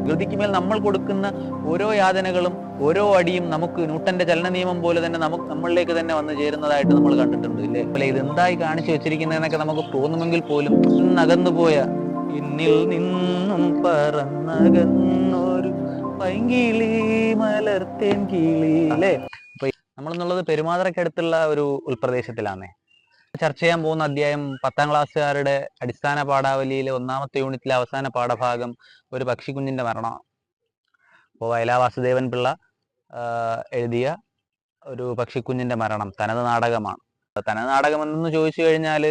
പ്രകൃതിക്ക് മേൽ നമ്മൾ കൊടുക്കുന്ന ഓരോ യാതനകളും ഓരോ അടിയും നമുക്ക് ന്യൂട്ടന്റെ ചലന നിയമം പോലെ തന്നെ നമ്മളിലേക്ക് തന്നെ വന്നു ചേരുന്നതായിട്ട് നമ്മൾ കണ്ടിട്ടുണ്ട് ഇല്ലേ? അല്ലെ, ഇത് എന്തായി കാണിച്ചു വെച്ചിരിക്കുന്നതെന്നൊക്കെ നമുക്ക് തോന്നുമെങ്കിൽ പോലും നകന്നുപോയ എന്നിൽ നിന്നും പറന്നകന്നൊരു പൈങ്കിളി മലർത്തേൻ കിളി അല്ലേ? അപ്പൊ നമ്മളെന്നുള്ളത് പെരുമാതറയ്ക്കടുത്തുള്ള ഒരു ഉൾപ്രദേശത്തിലാണേ. ചർച്ച ചെയ്യാൻ പോകുന്ന അധ്യായം 10ാം ക്ലാസ്സുകാരുടെ അടിസ്ഥാന പാഠാവലിയിലെ 1ാമത്തെ യൂണിറ്റിലെ അവസാന പാഠഭാഗം ഒരു പക്ഷിക്കുഞ്ഞിന്റെ മരണമാണ്. അപ്പോൾ വയലാ വാസുദേവൻ പിള്ള എഴുതിയ ഒരു പക്ഷിക്കുഞ്ഞിന്റെ മരണം തനത് നാടകമാണ്. തനത് നാടകം എന്തെന്ന് ചോദിച്ചു കഴിഞ്ഞാൽ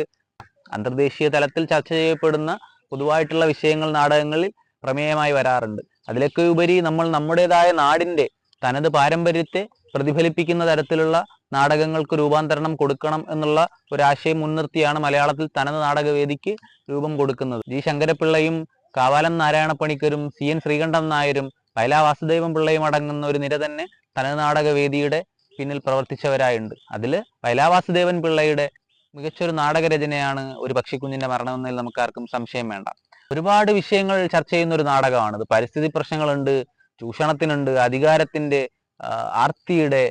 അന്തർദേശീയ തലത്തിൽ ചർച്ച ചെയ്യപ്പെടുന്ന പൊതുവായിട്ടുള്ള വിഷയങ്ങൾ നാടകങ്ങളിൽ പ്രമേയമായി വരാറുണ്ട്. അതിലൊക്കെ ഉപരി നമ്മൾ നമ്മുടേതായ നാടിന്റെ തനത് പാരമ്പര്യത്തെ പ്രതിഫലിപ്പിക്കുന്ന തരത്തിലുള്ള നാടകങ്ങൾക്ക് രൂപാന്തരണം കൊടുക്കണം എന്നുള്ള ഒരാശയം മുൻനിർത്തിയാണ് മലയാളത്തിൽ തനത് നാടകവേദിക്ക് രൂപം കൊടുക്കുന്നത്. ജി ശങ്കരപ്പിള്ളയും കാവാലം നാരായണപ്പണിക്കരും CN ശ്രീകണ്ഠൻ നായരും വയലാ വാസുദേവൻ പിള്ളയും അടങ്ങുന്ന ഒരു നിര തന്നെ തനത് നാടകവേദിയുടെ പിന്നിൽ പ്രവർത്തിച്ചവരായുണ്ട്. അതിൽ വയലാ വാസുദേവൻ പിള്ളയുടെ മികച്ചൊരു നാടകരചനയാണ് ഒരു പക്ഷിക്കുഞ്ഞിന്റെ മരണം എന്നതിൽ നമുക്കാർക്കും സംശയം വേണ്ട. ഒരുപാട് വിഷയങ്ങൾ ചർച്ച ചെയ്യുന്ന ഒരു നാടകമാണിത്. പരിസ്ഥിതി പ്രശ്നങ്ങളുണ്ട്, ചൂഷണത്തിനുണ്ട്, അധികാരത്തിന്റെ, ആർത്തിയുടെ,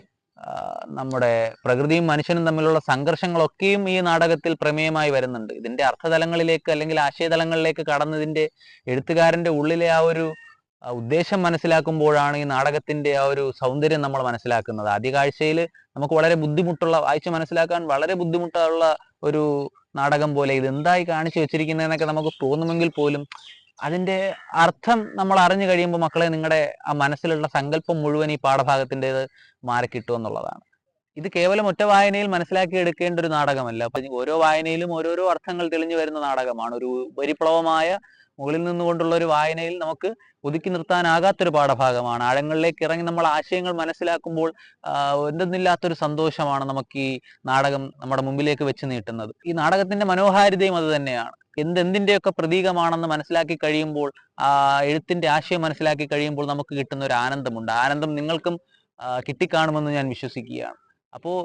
നമ്മുടെ പ്രകൃതിയും മനുഷ്യനും തമ്മിലുള്ള സംഘർഷങ്ങളൊക്കെയും ഈ നാടകത്തിൽ പ്രമേയമായി വരുന്നുണ്ട്. ഇതിന്റെ അർത്ഥതലങ്ങളിലേക്ക് അല്ലെങ്കിൽ ആശയതലങ്ങളിലേക്ക് കടന്നതിന്റെ എഴുത്തുകാരന്റെ ഉള്ളിലെ ആ ഒരു ഉദ്ദേശം മനസ്സിലാക്കുമ്പോഴാണ് ഈ നാടകത്തിന്റെ ആ ഒരു സൗന്ദര്യം നമ്മൾ മനസ്സിലാക്കുന്നത്. ആദ്യ കാഴ്ചയിൽ നമുക്ക് വളരെ വായിച്ച് മനസ്സിലാക്കാൻ വളരെ ബുദ്ധിമുട്ടുള്ള ഒരു നാടകം പോലെ ഇത് എന്തായി കാണിച്ചു വെച്ചിരിക്കുന്നതെന്നൊക്കെ നമുക്ക് തോന്നുമെങ്കിൽ പോലും അതിന്റെ അർത്ഥം നമ്മൾ അറിഞ്ഞു കഴിയുമ്പോൾ മക്കളെ നിങ്ങളുടെ ആ മനസ്സിലുള്ള സങ്കല്പം മുഴുവൻ ഈ പാഠഭാഗത്തിൻ്റെത് മാറിക്കിട്ടുമെന്നുള്ളതാണ്. ഇത് കേവലം ഒറ്റ വായനയിൽ മനസ്സിലാക്കി എടുക്കേണ്ട ഒരു നാടകമല്ല. അപ്പൊ ഓരോ വായനയിലും ഓരോരോ അർത്ഥങ്ങൾ തെളിഞ്ഞു വരുന്ന നാടകമാണ്. ഒരു ഉപരിപ്ലവമായ മുകളിൽ നിന്നുകൊണ്ടുള്ള ഒരു വായനയിൽ നമുക്ക് ഒതുക്കി നിർത്താനാകാത്തൊരു പാഠഭാഗമാണ്. ആഴങ്ങളിലേക്ക് ഇറങ്ങി നമ്മൾ ആശയങ്ങൾ മനസ്സിലാക്കുമ്പോൾ എന്തെന്നില്ലാത്തൊരു സന്തോഷമാണ് നമുക്ക് ഈ നാടകം നമ്മുടെ മുമ്പിലേക്ക് വെച്ച് നീട്ടുന്നത്. ഈ നാടകത്തിന്റെ മനോഹാരിതയും അത് തന്നെയാണ്. എന്തിന്റെയൊക്കെ പ്രതീകമാണെന്ന് മനസ്സിലാക്കി കഴിയുമ്പോൾ, എഴുത്തിന്റെ ആശയം മനസ്സിലാക്കി കഴിയുമ്പോൾ നമുക്ക് കിട്ടുന്ന ഒരു ആനന്ദമുണ്ട്. ആനന്ദം നിങ്ങൾക്കും കിട്ടിക്കാണുമെന്ന് ഞാൻ വിശ്വസിക്കുകയാണ്. അപ്പോൾ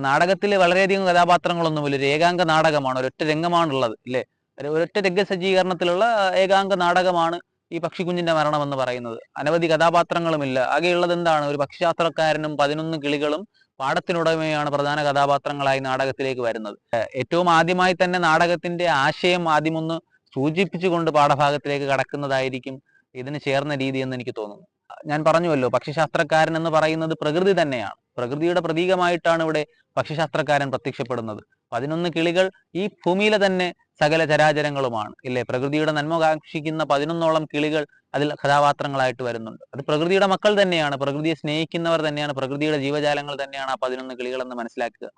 നാടകത്തിൽ വളരെയധികം കഥാപാത്രങ്ങളൊന്നുമില്ല. ഒരു ഏകാംഗ നാടകമാണ്, ഒരൊറ്റ രംഗമാണുള്ളത് ഇല്ലേ? ഒരൊറ്റ രംഗസജ്ജീകരണത്തിലുള്ള ഏകാംഗ നാടകമാണ് ഈ പക്ഷിക്കുഞ്ഞിന്റെ മരണം എന്ന് പറയുന്നത്. അനവധി കഥാപാത്രങ്ങളുമില്ല. ആകെയുള്ളത് എന്താണ്? ഒരു പക്ഷിശാസ്ത്രക്കാരനും 11 കിളികളും പാടത്തിനുടമയാണ് പ്രധാന കഥാപാത്രങ്ങളായി നാടകത്തിലേക്ക് വരുന്നത്. ഏറ്റവും ആദ്യമായി തന്നെ നാടകത്തിന്റെ ആശയം ആദ്യമൊന്ന് സൂചിപ്പിച്ചുകൊണ്ട് പാഠഭാഗത്തിലേക്ക് കടക്കുന്നതായിരിക്കും ഇതിന് ചേർന്ന രീതി എന്ന് എനിക്ക് തോന്നുന്നു. ഞാൻ പറഞ്ഞുവല്ലോ, പക്ഷിശാസ്ത്രക്കാരൻ എന്ന് പറയുന്നത് പ്രകൃതി തന്നെയാണ്. പ്രകൃതിയുടെ പ്രതീകമായിട്ടാണ് ഇവിടെ പക്ഷിശാസ്ത്രക്കാരൻ പ്രത്യക്ഷപ്പെടുന്നത്. 11 കിളികൾ ഈ ഭൂമിയിലെ തന്നെ സകല ചരാചരങ്ങളുമാണ് ഇല്ലേ? പ്രകൃതിയുടെ നന്മ കാക്ഷിക്കുന്ന 11ഓളം കിളികൾ അതിൽ കഥാപാത്രങ്ങളായിട്ട് വരുന്നുണ്ട്. അത് പ്രകൃതിയുടെ മക്കൾ തന്നെയാണ്, പ്രകൃതിയെ സ്നേഹിക്കുന്നവർ തന്നെയാണ്, പ്രകൃതിയുടെ ജീവജാലങ്ങൾ തന്നെയാണ് ആ 11 കിളികൾ എന്ന് മനസ്സിലാക്കുക.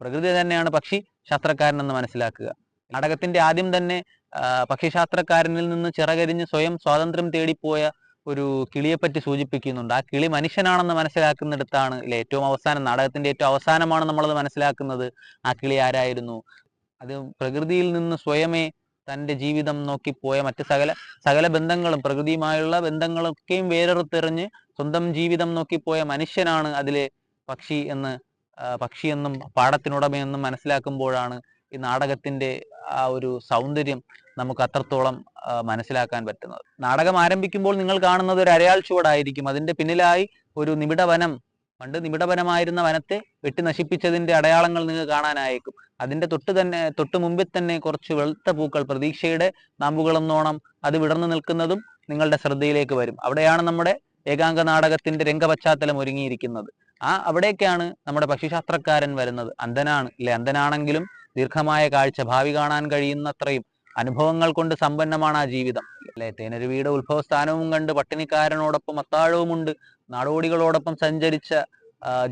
പ്രകൃതി തന്നെയാണ് പക്ഷി ശാസ്ത്രക്കാരൻ എന്ന് മനസ്സിലാക്കുക. നാടകത്തിന്റെ ആദ്യം തന്നെ പക്ഷിശാസ്ത്രക്കാരനിൽ നിന്ന് ചിറകരിഞ്ഞ് സ്വയം സ്വാതന്ത്ര്യം തേടിപ്പോയ ഒരു കിളിയെപ്പറ്റി സൂചിപ്പിക്കുന്നുണ്ട്. ആ കിളി മനുഷ്യനാണെന്ന് മനസ്സിലാക്കുന്നിടത്താണ് ഏറ്റവും അവസാനം, നാടകത്തിന്റെ ഏറ്റവും അവസാനമാണ് നമ്മളത് മനസ്സിലാക്കുന്നത്. ആ കിളി ആരായിരുന്നു? അത് പ്രകൃതിയിൽ നിന്ന് സ്വയമേ തൻ്റെ ജീവിതം നോക്കിപ്പോയ മറ്റ് സകല ബന്ധങ്ങളും, പ്രകൃതിയുമായുള്ള ബന്ധങ്ങളൊക്കെയും വേറെറുത്തെറിഞ്ഞ് സ്വന്തം ജീവിതം നോക്കിപ്പോയ മനുഷ്യനാണ് അതിലെ പക്ഷിയെന്നും പാടത്തിനുടമയെന്നും മനസ്സിലാക്കുമ്പോഴാണ് ഈ നാടകത്തിന്റെ ആ ഒരു സൗന്ദര്യം നമുക്ക് അത്രത്തോളം മനസ്സിലാക്കാൻ പറ്റുന്നത്. നാടകം ആരംഭിക്കുമ്പോൾ നിങ്ങൾ കാണുന്നത് ഒരു അരയാൽ ചുവടായിരിക്കും. അതിന്റെ പിന്നിലായി ഒരു നിബിഡവനം, പണ്ട് നിബിഡവനമായിരുന്ന വനത്തെ വെട്ടി നശിപ്പിച്ചതിന്റെ അടയാളങ്ങൾ നിങ്ങൾക്ക് കാണാനായേക്കും. അതിന്റെ തൊട്ട് മുമ്പിൽ തന്നെ കുറച്ച് വെളുത്ത പൂക്കൾ, പ്രതീക്ഷയുടെ നാമ്പുകളെന്നോണം അത് വിടർന്നു നിൽക്കുന്നതും നിങ്ങളുടെ ശ്രദ്ധയിലേക്ക് വരും. അവിടെയാണ് നമ്മുടെ ഏകാംഗ നാടകത്തിന്റെ രംഗപശ്ചാത്തലം ഒരുങ്ങിയിരിക്കുന്നത്. അവിടേക്കാണ് നമ്മുടെ പക്ഷിശാസ്ത്രക്കാരൻ വരുന്നത്. അന്ധനാണ് ഇല്ലേ? അന്ധനാണെങ്കിലും ദീർഘമായ കാഴ്ച, ഭാവി കാണാൻ കഴിയുന്നത്രയും അനുഭവങ്ങൾ കൊണ്ട് സമ്പന്നമാണ് ആ ജീവിതം അല്ലെ? തേനരുവിയുടെ ഉത്ഭവസ്ഥാനവും കണ്ട് പട്ടിണിക്കാരനോടൊപ്പം അത്താഴവുമുണ്ട് നാടോടികളോടൊപ്പം സഞ്ചരിച്ച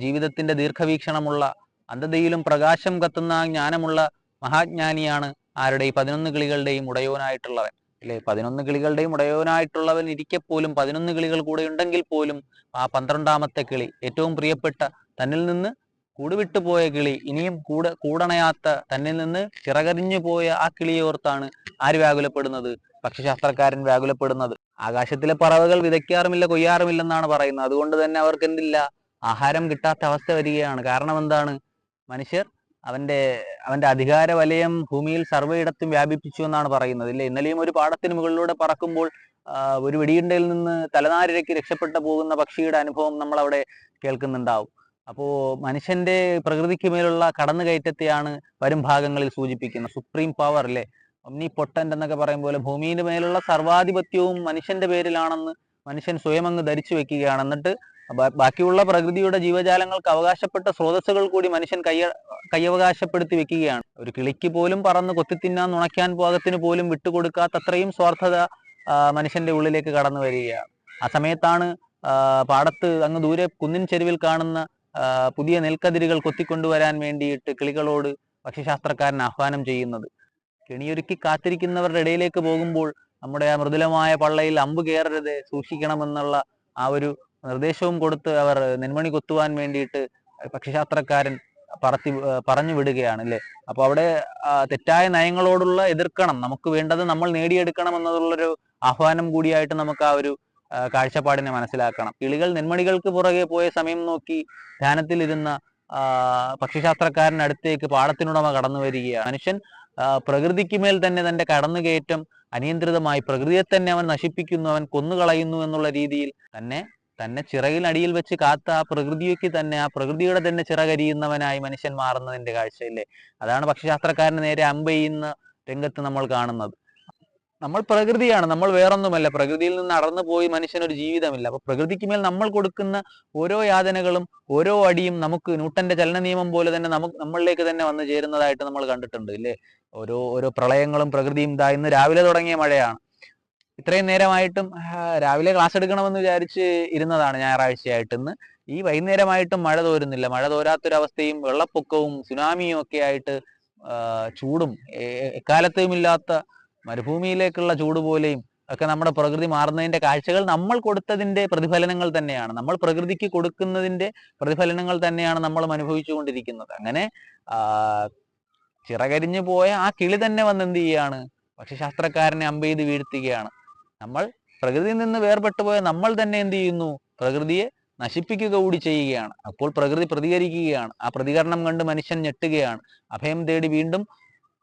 ജീവിതത്തിന്റെ ദീർഘവീക്ഷണമുള്ള, അന്ധതയിലും പ്രകാശം കത്തുന്ന ജ്ഞാനമുള്ള മഹാജ്ഞാനിയാണ് ആരുടെ? ഈ 11 കിളികളുടെയും ഉടയോനായിട്ടുള്ളവൻ അല്ലെ? 11 കിളികളുടെയും ഉടയോനായിട്ടുള്ളവൻ ഇരിക്കെ പോലും, 11 കിളികൾ കൂടെ ഉണ്ടെങ്കിൽ പോലും ആ 12ാമത്തെ കിളി, ഏറ്റവും പ്രിയപ്പെട്ട, തന്നിൽ നിന്ന് കൂടുവിട്ടു പോയ കിളി, ഇനിയും കൂടണയാത്ത, തന്നിൽ നിന്ന് ചിറകരിഞ്ഞു പോയ ആ കിളിയെ ഓർത്താണ് ആര് വ്യാകുലപ്പെടുന്നത്? പക്ഷിശാസ്ത്രക്കാരൻ വ്യാകുലപ്പെടുന്നത്. ആകാശത്തിലെ പറവകൾ വിതയ്ക്കാറുമില്ല, കൊയ്യാറുമില്ലെന്നാണ് പറയുന്നത്. അതുകൊണ്ട് തന്നെ അവർക്ക് എന്തില്ല? ആഹാരം കിട്ടാത്ത അവസ്ഥ വരികയാണ്. കാരണം എന്താണ്? മനുഷ്യർ അവന്റെ അധികാര വലയം ഭൂമിയിൽ സർവ്വയിടത്തും വ്യാപിപ്പിച്ചു എന്നാണ് പറയുന്നത് ഇല്ലേ? ഇന്നലെയും ഒരു പാടത്തിന് മുകളിലൂടെ പറക്കുമ്പോൾ ഒരു വെടിയുണ്ടയിൽ നിന്ന് തലനാരിഴയ്ക്ക് രക്ഷപ്പെട്ടു പോകുന്ന പക്ഷിയുടെ അനുഭവം നമ്മൾ അവിടെ കേൾക്കുന്നുണ്ടാവും. അപ്പോൾ മനുഷ്യന്റെ പ്രകൃതിക്ക് മേലുള്ള കടന്നുകയറ്റത്തെയാണ് വരും ഭാഗങ്ങളിൽ സൂചിപ്പിക്കുന്നത്. സുപ്രീം പവർ അല്ലേ, ഒമ്നി പൊട്ടന്റ് എന്നൊക്കെ പറയും പോലെ ഭൂമിയുടെ മേലുള്ള സർവാധിപത്യവും മനുഷ്യന്റെ പേരിലാണെന്ന് മനുഷ്യൻ സ്വയം അങ്ങ് ധരിച്ചു വെക്കുകയാണ്. എന്നിട്ട് ബാക്കിയുള്ള പ്രകൃതിയുടെ ജീവജാലങ്ങൾക്ക് അവകാശപ്പെട്ട സ്രോതസ്സുകൾ കൂടി മനുഷ്യൻ കൈയവകാശപ്പെടുത്തി വെക്കുകയാണ്. ഒരു കിളിക്ക് പോലും പറന്ന് കൊത്തിത്തിന്നാൻ നുണയ്ക്കാൻ പാകത്തിന് പോലും വിട്ടുകൊടുക്കാത്തത്രയും സ്വാർത്ഥത മനുഷ്യന്റെ ഉള്ളിലേക്ക് കടന്നു വരികയാണ്. ആ സമയത്താണ് പാടത്ത് അങ്ങ് ദൂരെ കുന്നിൻ ചെരുവിൽ കാണുന്ന പുതിയ നെൽക്കതിരുകൾ കൊത്തിക്കൊണ്ടുവരാൻ വേണ്ടിയിട്ട് കിളികളോട് പക്ഷിശാസ്ത്രക്കാരൻ ആഹ്വാനം ചെയ്യുന്നത്. കെണിയൊരുക്കി കാത്തിരിക്കുന്നവരുടെ ഇടയിലേക്ക് പോകുമ്പോൾ നമ്മുടെ ആ മൃദുലമായ പള്ളയിൽ അമ്പ് കയറരുത്, സൂക്ഷിക്കണമെന്നുള്ള ആ ഒരു നിർദ്ദേശവും കൊടുത്ത് അവർ നെന്മണി കൊത്തുവാൻ വേണ്ടിയിട്ട് പക്ഷിശാസ്ത്രക്കാരൻ പറഞ്ഞു വിടുകയാണ് അല്ലേ. അപ്പൊ അവിടെ തെറ്റായ നയങ്ങളോടുള്ള എതിർക്കണം, നമുക്ക് വേണ്ടത് നമ്മൾ നേടിയെടുക്കണം എന്നതുള്ളൊരു ആഹ്വാനം കൂടിയായിട്ട് നമുക്ക് ആ ഒരു കാഴ്ചപ്പാടിനെ മനസ്സിലാക്കണം. കിളികൾ നെന്മണികൾക്ക് പുറകെ പോയ സമയം നോക്കി ധ്യാനത്തിലിരുന്ന പക്ഷിശാസ്ത്രക്കാരൻ അടുത്തേക്ക് പാടത്തിനുടമ കടന്നു വരികയാണ്. മനുഷ്യൻ പ്രകൃതിക്ക് മേൽ തന്നെ തന്റെ കടന്നുകയറ്റം അനിയന്ത്രിതമായി പ്രകൃതിയെ തന്നെ അവൻ നശിപ്പിക്കുന്നു, അവൻ കൊന്നുകളയുന്നു എന്നുള്ള രീതിയിൽ തന്നെ ചിറകിനടിയിൽ വെച്ച് കാത്ത ആ പ്രകൃതിക്ക് തന്നെ, ആ പ്രകൃതിയുടെ തന്നെ ചിറകരിയുന്നവനായി മനുഷ്യൻ മാറുന്നതിന്റെ കാഴ്ചയില്ലേ. അതാണ് പക്ഷിശാസ്ത്രക്കാരന് നേരെ അമ്പെയ്യുന്ന രംഗത്ത് നമ്മൾ കാണുന്നത്. നമ്മൾ പ്രകൃതിയാണ്, നമ്മൾ വേറൊന്നുമല്ല. പ്രകൃതിയിൽ നിന്ന് അടർന്നു പോയി മനുഷ്യനൊരു ജീവിതമില്ല. അപ്പൊ പ്രകൃതിക്ക് മേൽ നമ്മൾ കൊടുക്കുന്ന ഓരോ യാതനകളും ഓരോ അടിയും നമുക്ക് ന്യൂട്ടന്റെ ചലന നിയമം പോലെ തന്നെ നമ്മളിലേക്ക് തന്നെ വന്നു ചേരുന്നതായിട്ട് നമ്മൾ കണ്ടിട്ടുണ്ട് ഇല്ലേ. ഓരോ പ്രളയങ്ങളും പ്രകൃതിയും ഇന്ന് രാവിലെ തുടങ്ങിയ മഴയാണ്. ഇത്രയും നേരമായിട്ടും രാവിലെ ക്ലാസ് എടുക്കണമെന്ന് വിചാരിച്ച് ഇരുന്നതാണ് ഞായറാഴ്ചയായിട്ട്. ഇന്ന് ഈ വൈകുന്നേരമായിട്ടും മഴ തോരുന്നില്ല. മഴ തോരാത്തൊരവസ്ഥയും വെള്ളപ്പൊക്കവും സുനാമിയും ഒക്കെ ആയിട്ട് ചൂടും എക്കാലത്തെയും ഇല്ലാത്ത മരുഭൂമിയിലേക്കുള്ള ചൂട് പോലെയും ഒക്കെ നമ്മുടെ പ്രകൃതി മാറുന്നതിന്റെ കാഴ്ചകൾ നമ്മൾ കൊടുത്തതിന്റെ പ്രതിഫലനങ്ങൾ തന്നെയാണ്. നമ്മൾ പ്രകൃതിക്ക് കൊടുക്കുന്നതിന്റെ പ്രതിഫലനങ്ങൾ തന്നെയാണ് നമ്മളും അനുഭവിച്ചു കൊണ്ടിരിക്കുന്നത്. അങ്ങനെ ചിറകരിഞ്ഞു പോയ ആ കിളി തന്നെ വന്ന് എന്ത് ചെയ്യാണ്, പക്ഷിശാസ്ത്രക്കാരനെ അമ്പെയ്ത് വീഴ്ത്തുകയാണ്. നമ്മൾ പ്രകൃതിയിൽ നിന്ന് വേർപെട്ടു പോയ നമ്മൾ തന്നെ എന്ത് ചെയ്യുന്നു, പ്രകൃതിയെ നശിപ്പിക്കുക കൂടി ചെയ്യുകയാണ്. അപ്പോൾ പ്രകൃതി പ്രതികരിക്കുകയാണ്. ആ പ്രതികരണം കണ്ട് മനുഷ്യൻ ഞെട്ടുകയാണ്. അഭയം തേടി വീണ്ടും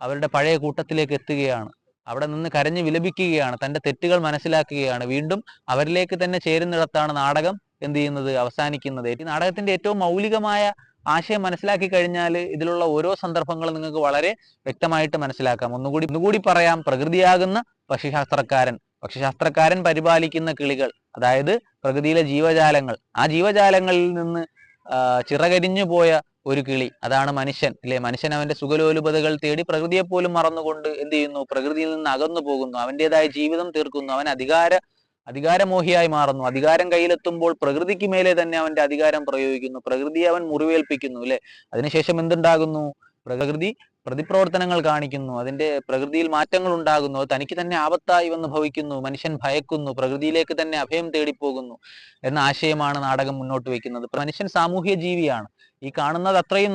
അവരുടെ പഴയ കൂട്ടത്തിലേക്ക് എത്തുകയാണ്. അവിടെ നിന്ന് കരഞ്ഞു വിലപിക്കുകയാണ്, തന്റെ തെറ്റുകൾ മനസ്സിലാക്കുകയാണ്. വീണ്ടും അവരിലേക്ക് തന്നെ ചേരുന്നിടത്താണ് നാടകം എന്ത് ചെയ്യുന്നത്, അവസാനിക്കുന്നത്. ഈ നാടകത്തിന്റെ ഏറ്റവും മൗലികമായ ആശയം മനസ്സിലാക്കി കഴിഞ്ഞാൽ ഇതിലുള്ള ഓരോ സന്ദർഭങ്ങളും നിങ്ങൾക്ക് വളരെ വ്യക്തമായിട്ട് മനസ്സിലാക്കാം. ഒന്നുകൂടി പറയാം. പ്രകൃതിയാകുന്ന പക്ഷിശാസ്ത്രക്കാരൻ പരിപാലിക്കുന്ന കിളികൾ, അതായത് പ്രകൃതിയിലെ ജീവജാലങ്ങൾ. ആ ജീവജാലങ്ങളിൽ നിന്ന് ചിറകരിഞ്ഞു പോയ ഒരു കിളി, അതാണ് മനുഷ്യൻ അല്ലെ. മനുഷ്യൻ അവന്റെ സുഖലോലുപതകൾ തേടി പ്രകൃതിയെ പോലും മറന്നുകൊണ്ട് എന്ത് ചെയ്യുന്നു, പ്രകൃതിയിൽ നിന്ന് അകന്നു പോകുന്നു, അവൻ്റെതായ ജീവിതം തീർക്കുന്നു. അവൻ അധികാരമോഹിയായി മാറുന്നു. അധികാരം കയ്യിലെത്തുമ്പോൾ പ്രകൃതിക്ക് മേലെ തന്നെ അവന്റെ അധികാരം പ്രയോഗിക്കുന്നു, പ്രകൃതിയെ അവൻ മുറിവേൽപ്പിക്കുന്നു അല്ലെ. അതിനുശേഷം എന്തുണ്ടാകുന്നു, പ്രകൃതി പ്രതിപ്രവർത്തനങ്ങൾ കാണിക്കുന്നു, അതിന്റെ പ്രകൃതിയിൽ മാറ്റങ്ങൾ ഉണ്ടാകുന്നു, അത് തനിക്ക് തന്നെ ആപത്തായി വന്ന് ഭവിക്കുന്നു, മനുഷ്യൻ ഭയക്കുന്നു, പ്രകൃതിയിലേക്ക് തന്നെ അഭയം തേടിപ്പോകുന്നു എന്ന ആശയമാണ് നാടകം മുന്നോട്ട് വെക്കുന്നത്. മനുഷ്യൻ സാമൂഹ്യ ജീവിയാണ്. ഈ കാണുന്നത് അത്രയും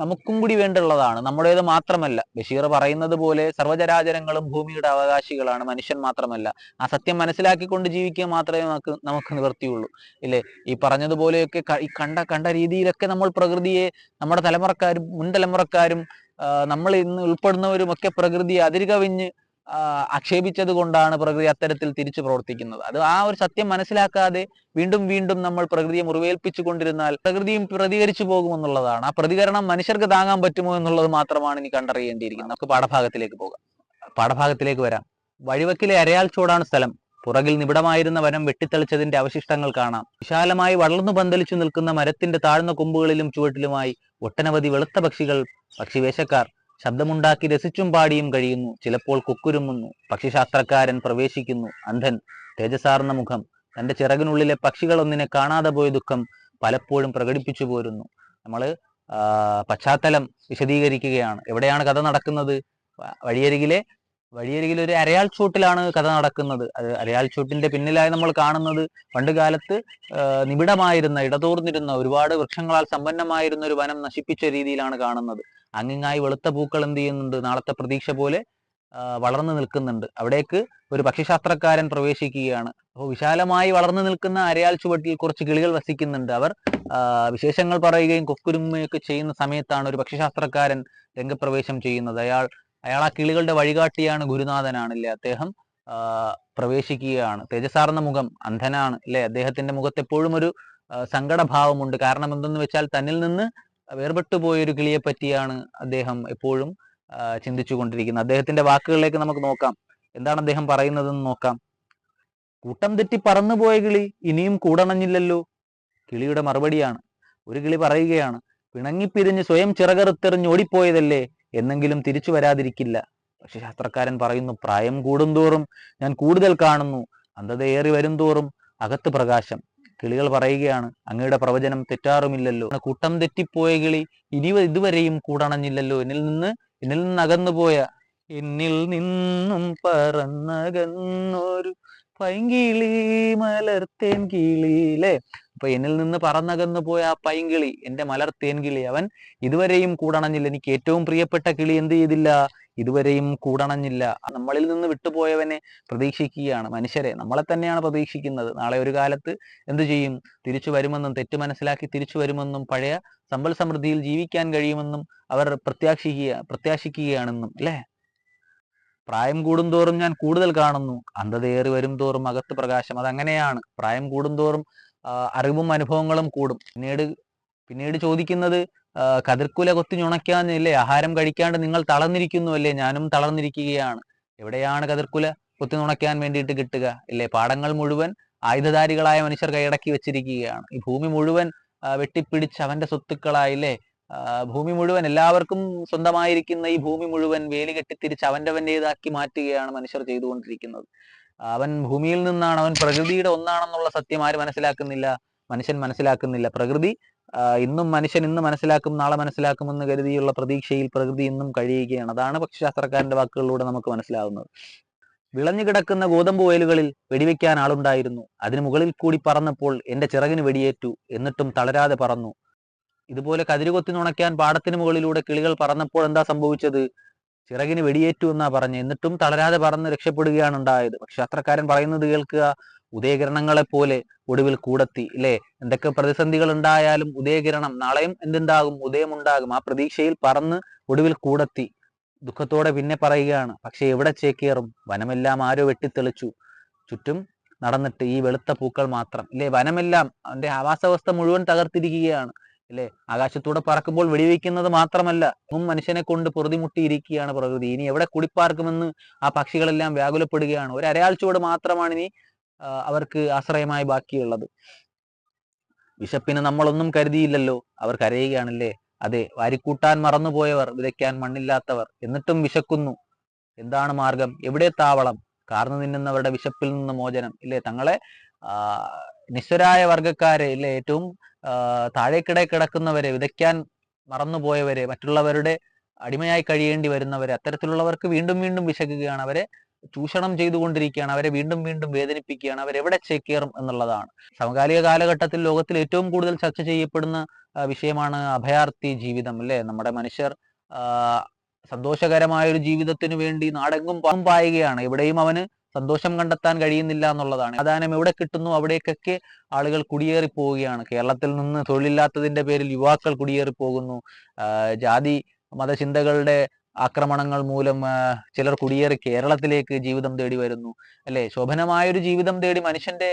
നമുക്കും കൂടി വേണ്ടുള്ളതാണ്, നമ്മുടേത് മാത്രമല്ല. ബഷീർ പറയുന്നത് പോലെ സർവ്വചരാചരങ്ങളും ഭൂമിയുടെ അവകാശികളാണ്, മനുഷ്യൻ മാത്രമല്ല. ആ സത്യം മനസ്സിലാക്കിക്കൊണ്ട് ജീവിക്കുക മാത്രമേ നമുക്ക് നിവർത്തിയുള്ളൂ ഇല്ലേ. ഈ പറഞ്ഞതുപോലെയൊക്കെ ഈ കണ്ട രീതിയിലൊക്കെ നമ്മൾ പ്രകൃതിയെ, നമ്മുടെ തലമുറക്കാരും മുൻ തലമുറക്കാരും നമ്മൾ ഇന്ന് ഉൾപ്പെടുന്നവരും ഒക്കെ പ്രകൃതിയെ അതിരുകവിഞ്ഞ് ആക്ഷേപിച്ചത് കൊണ്ടാണ് പ്രകൃതി അത്തരത്തിൽ തിരിച്ചു പ്രവർത്തിക്കുന്നത്. അത് ആ ഒരു സത്യം മനസ്സിലാക്കാതെ വീണ്ടും നമ്മൾ പ്രകൃതിയെ മുറിവേൽപ്പിച്ചു കൊണ്ടിരുന്നാൽ പ്രകൃതിയും പ്രതികരിച്ചു പോകുമെന്നുള്ളതാണ്. ആ പ്രതികരണം മനുഷ്യർക്ക് താങ്ങാൻ പറ്റുമോ എന്നുള്ളത് മാത്രമാണ് ഇനി കണ്ടറിയേണ്ടിയിരിക്കുന്നത്. നമുക്ക് പാഠഭാഗത്തിലേക്ക് വരാം. വഴിവക്കിലെ അരയാൽ ചോടാണ് സ്ഥലം. പുറകിൽ നിബിഡമായിരുന്ന വനം വെട്ടിത്തെളിച്ചതിന്റെ അവശിഷ്ടങ്ങൾ കാണാം. വിശാലമായി വളർന്നു പന്തലിച്ചു നിൽക്കുന്ന മരത്തിന്റെ താഴ്ന്ന കൊമ്പുകളിലും ചുവട്ടിലുമായി ഒട്ടനവധി വെളുത്ത പക്ഷിവേഷക്കാർ ശബ്ദമുണ്ടാക്കി രസിച്ചും പാടിയും കഴിയുന്നു. ചിലപ്പോൾ കുക്കുരുമുന്നു. പക്ഷിശാസ്ത്രക്കാരൻ പ്രവേശിക്കുന്നു. അന്ധൻ, തേജസാർന്ന മുഖം, തന്റെ ചിറകിനുള്ളിലെ പക്ഷികളൊന്നിനെ കാണാതെ പോയ ദുഃഖം പലപ്പോഴും പ്രകടിപ്പിച്ചു പോരുന്നു. നമ്മൾ പശ്ചാത്തലം വിശദീകരിക്കുകയാണ്. എവിടെയാണ് കഥ നടക്കുന്നത്? വഴിയരികിലെ ഒരു അരയാൽ ചൂട്ടിലാണ് കഥ നടക്കുന്നത്. അത് അരയാൽ ചൂട്ടിന്റെ പിന്നിലായി നമ്മൾ കാണുന്നത് പണ്ട് കാലത്ത് നിബിഡമായിരുന്ന, ഇടതൂർന്നിരുന്ന, ഒരുപാട് വൃക്ഷങ്ങളാൽ സമ്പന്നമായിരുന്ന ഒരു വനം നശിപ്പിച്ച രീതിയിലാണ് കാണുന്നത്. അങ്ങിങ്ങായി വെളുത്ത പൂക്കൾ എന്ത് ചെയ്യുന്നുണ്ട്, നാളത്തെ പ്രതീക്ഷ പോലെ വളർന്നു നിൽക്കുന്നുണ്ട്. അവിടേക്ക് ഒരു പക്ഷിശാസ്ത്രക്കാരൻ പ്രവേശിക്കുകയാണ്. അപ്പോൾ വിശാലമായി വളർന്നു നിൽക്കുന്ന അരയാൽ ചുവട്ടിൽ കുറച്ച് കിളികൾ വസിക്കുന്നുണ്ട്. അവർ വിശേഷങ്ങൾ പറയുകയും കൊക്കുരുമയൊക്കെ ചെയ്യുന്ന സമയത്താണ് ഒരു പക്ഷിശാസ്ത്രക്കാരൻ രംഗപ്രവേശം ചെയ്യുന്നത്. അയാൾ ആ കിളികളുടെ വഴികാട്ടിയാണ്, ഗുരുനാഥനാണല്ലേ. അദ്ദേഹം പ്രവേശിക്കുകയാണ്. തേജസാർന്ന മുഖം, അന്ധനാണ് അല്ലെ, അദ്ദേഹത്തിന്റെ മുഖത്ത് എപ്പോഴും ഒരു സങ്കടഭാവമുണ്ട്. കാരണം എന്തെന്ന് വെച്ചാൽ തന്നിൽ നിന്ന് വേർപെട്ടു പോയൊരു കിളിയെ പറ്റിയാണ് അദ്ദേഹം എപ്പോഴും ചിന്തിച്ചു കൊണ്ടിരിക്കുന്നത്. അദ്ദേഹത്തിന്റെ വാക്കുകളിലേക്ക് നമുക്ക് നോക്കാം. എന്താണ് അദ്ദേഹം പറയുന്നതെന്ന് നോക്കാം. കൂട്ടം തെറ്റി പറന്നുപോയ കിളി ഇനിയും കൂടണഞ്ഞില്ലല്ലോ. കിളിയുടെ മറുപടിയാണ്. ഒരു കിളി പറയുകയാണ്, പിണങ്ങിപ്പിരിഞ്ഞ് സ്വയം ചിറകറുത്തെറിഞ്ഞ് ഓടിപ്പോയതല്ലേ, എന്നെങ്കിലും തിരിച്ചു വരാതിരിക്കില്ല. പക്ഷെ ശാസ്ത്രക്കാരൻ പറയുന്നു, പ്രായം കൂടുന്തോറും ഞാൻ കൂടുതൽ കാണുന്നു, അന്ധതയേറി വരും തോറും അകത്ത് പ്രകാശം. കിളികൾ പറയുകയാണ്, അങ്ങയുടെ പ്രവചനം തെറ്റാറുമില്ലല്ലോ. കൂട്ടം തെറ്റിപ്പോയ കിളി ഇതുവരെയും കൂടണഞ്ഞില്ലല്ലോ. എന്നിൽ നിന്ന് അകന്നുപോയ, എന്നിൽ നിന്നും പറന്നകന്നൊരു പൈങ്കിളി മലർത്തേൻ കിളി അല്ലേ. അപ്പൊ എന്നിൽ നിന്ന് പറന്നകന്നു പോയ ആ പൈങ്കിളി, എന്റെ മലർത്തേൻ കിളി, അവൻ ഇതുവരെയും കൂടണഞ്ഞില്ല. എനിക്ക് ഏറ്റവും പ്രിയപ്പെട്ട കിളി എന്ത് ചെയ്തില്ല? ഇതുവരെയും കൂടണഞ്ഞില്ല. നമ്മളിൽ നിന്ന് വിട്ടുപോയവനെ പ്രതീക്ഷിക്കുകയാണ്. മനുഷ്യരെ, നമ്മളെ തന്നെയാണ് പ്രതീക്ഷിക്കുന്നത്. നാളെ ഒരു കാലത്ത് എന്തു ചെയ്യും? തിരിച്ചു വരുമെന്നും, തെറ്റ് മനസ്സിലാക്കി തിരിച്ചു വരുമെന്നും, പഴയ സമ്പൽ സമൃദ്ധിയിൽ ജീവിക്കാൻ കഴിയുമെന്നും അവർ പ്രത്യാശിക്കുകയാണെന്നും അല്ലെ. പ്രായം കൂടുന്തോറും ഞാൻ കൂടുതൽ കാണുന്നു, അന്ധതയേറി വരും തോറും അകത്ത് പ്രകാശം. അതങ്ങനെയാണ്. പ്രായം കൂടുന്തോറും അറിവും അനുഭവങ്ങളും കൂടും. പിന്നീട് ചോദിക്കുന്നത്, കതിർക്കുല കൊത്തി ഞുണയ്ക്കാന്നില്ലേ, ആഹാരം കഴിക്കാണ്ട് നിങ്ങൾ തളർന്നിരിക്കുന്നു അല്ലേ? ഞാനും തളർന്നിരിക്കുകയാണ്. എവിടെയാണ് കതിർക്കുല കൊത്തി നുണയ്ക്കാൻ വേണ്ടിയിട്ട് കിട്ടുക ഇല്ലേ? പാടങ്ങൾ മുഴുവൻ ആയുധധാരികളായ മനുഷ്യർ കൈയടക്കി വെച്ചിരിക്കുകയാണ്. ഈ ഭൂമി മുഴുവൻ വെട്ടിപ്പിടിച്ച് അവന്റെ സ്വത്തുക്കളായില്ലേ. ഭൂമി മുഴുവൻ, എല്ലാവർക്കും സ്വന്തമായിരിക്കുന്ന ഈ ഭൂമി മുഴുവൻ വേലി കെട്ടിത്തിരിച്ച് അവൻ്റെതാക്കി മാറ്റുകയാണ് മനുഷ്യർ ചെയ്തുകൊണ്ടിരിക്കുന്നത്. അവൻ ഭൂമിയിൽ നിന്നാണ്, അവൻ പ്രകൃതിയുടെ ഒന്നാണെന്നുള്ള സത്യം ആര് മനസ്സിലാക്കുന്നില്ല? മനുഷ്യൻ മനസ്സിലാക്കുന്നില്ല. പ്രകൃതി മനുഷ്യൻ ഇന്ന് മനസ്സിലാക്കും, നാളെ മനസ്സിലാക്കുമെന്ന് കരുതിയുള്ള പ്രതീക്ഷയിൽ പ്രകൃതി ഇന്നും കഴിയുകയാണ്. അതാണ് പക്ഷിശാസ്ത്രക്കാരന്റെ വാക്കുകളിലൂടെ നമുക്ക് മനസ്സിലാവുന്നത്. വിളഞ്ഞു കിടക്കുന്ന ഗോതമ്പ് വയലുകളിൽ വെടിവെക്കാൻ ആളുണ്ടായിരുന്നു. അതിന് മുകളിൽ കൂടി പറന്നപ്പോൾ എന്റെ ചിറകിന് വെടിയേറ്റു, എന്നിട്ടും തളരാതെ പറന്നു. ഇതുപോലെ കതിരുകൊത്തി നുണയ്ക്കാൻ പാടത്തിന് മുകളിലൂടെ കിളികൾ പറന്നപ്പോൾ എന്താ സംഭവിച്ചത്? ചിറകിന് വെടിയേറ്റു എന്നാ പറഞ്ഞ്, എന്നിട്ടും തളരാതെ പറന്ന് രക്ഷപ്പെടുകയാണ് ഉണ്ടായത്. പക്ഷെ ശാസ്ത്രക്കാരൻ പറയുന്നത് കേൾക്കുക. ഉദയകിരണങ്ങളെ പോലെ ഒടുവിൽ കൂടെത്തി ഇല്ലേ. എന്തൊക്കെ പ്രതിസന്ധികൾ ഉണ്ടായാലും ഉദയകിരണം, നാളെയും എന്തുണ്ടാകും? ഉദയമുണ്ടാകും. ആ പ്രതീക്ഷയിൽ പറന്ന് ഒടുവിൽ കൂടെത്തി. ദുഃഖത്തോടെ പിന്നെ പറയുകയാണ്, പക്ഷെ എവിടെ ചേക്കേറും? വനമെല്ലാം ആരോ വെട്ടിത്തെളിച്ചു. ചുറ്റും നടന്നിട്ട് ഈ വെളുത്ത പൂക്കൾ മാത്രം ഇല്ലേ. വനമെല്ലാം, അവന്റെ ആവാസവ്യവസ്ഥ മുഴുവൻ തകർത്തിരിക്കുകയാണ് അല്ലെ. ആകാശത്തൂടെ പറക്കുമ്പോൾ വെടിവെക്കുന്നത് മാത്രമല്ല, മനുഷ്യനെ കൊണ്ട് പൊറുതിമുട്ടിയിരിക്കുകയാണ് പ്രകൃതി. ഇനി എവിടെ കുടിപ്പാർക്കുമെന്ന് ആ പക്ഷികളെല്ലാം വ്യാകുലപ്പെടുകയാണ്. ഒരു അരയാഴ്ചയോട് മാത്രമാണ് ഇനി അവർക്ക് ആശ്രയമായി ബാക്കിയുള്ളത്. വിശപ്പിന് നമ്മളൊന്നും കരുതിയില്ലല്ലോ, അവർ കരയുകയാണല്ലേ. അതെ, വാരിക്കൂട്ടാൻ മറന്നുപോയവർ, വിതയ്ക്കാൻ മണ്ണില്ലാത്തവർ, എന്നിട്ടും വിശക്കുന്നു. എന്താണ് മാർഗം? എവിടെ താവളം? കാർന്നു നിന്നുന്നവരുടെ വിശപ്പിൽ നിന്ന് മോചനം ഇല്ലേ. തങ്ങളെ നിസ്വരായ വർഗക്കാരെ ഇല്ലേ, ഏറ്റവും താഴേക്കിടെ കിടക്കുന്നവരെ, വിതയ്ക്കാൻ മറന്നുപോയവരെ, മറ്റുള്ളവരുടെ അടിമയായി കഴിയേണ്ടി വരുന്നവരെ, അത്തരത്തിലുള്ളവർക്ക് വീണ്ടും വീണ്ടും വിശക്കുകയാണ്. അവരെ ചൂഷണം ചെയ്തുകൊണ്ടിരിക്കുകയാണ്. അവരെ വീണ്ടും വീണ്ടും വേദനിപ്പിക്കുകയാണ്. അവരെവിടെ ചേക്കേറും എന്നുള്ളതാണ്. സമകാലിക കാലഘട്ടത്തിൽ ലോകത്തിൽ ഏറ്റവും കൂടുതൽ ചർച്ച ചെയ്യപ്പെടുന്ന വിഷയമാണ് അഭയാർത്ഥി ജീവിതം അല്ലേ. നമ്മുടെ മനുഷ്യർ സന്തോഷകരമായ ഒരു ജീവിതത്തിന് വേണ്ടി നാടെങ്ങും പായുകയാണ്. എവിടെയും അവന് സന്തോഷം കണ്ടെത്താൻ കഴിയുന്നില്ല എന്നുള്ളതാണ്. പ്രാധാന്യം എവിടെ കിട്ടുന്നു അവിടേക്കൊക്കെ ആളുകൾ കുടിയേറി പോവുകയാണ്. കേരളത്തിൽ നിന്ന് തൊഴിലില്ലാത്തതിന്റെ പേരിൽ യുവാക്കൾ കുടിയേറി പോകുന്നു. ജാതി മതചിന്തകളുടെ ആക്രമണങ്ങൾ മൂലം ചിലർ കുടിയേറി കേരളത്തിലേക്ക് ജീവിതം തേടി വരുന്നു അല്ലെ. ശോഭനമായൊരു ജീവിതം തേടി മനുഷ്യന്റെ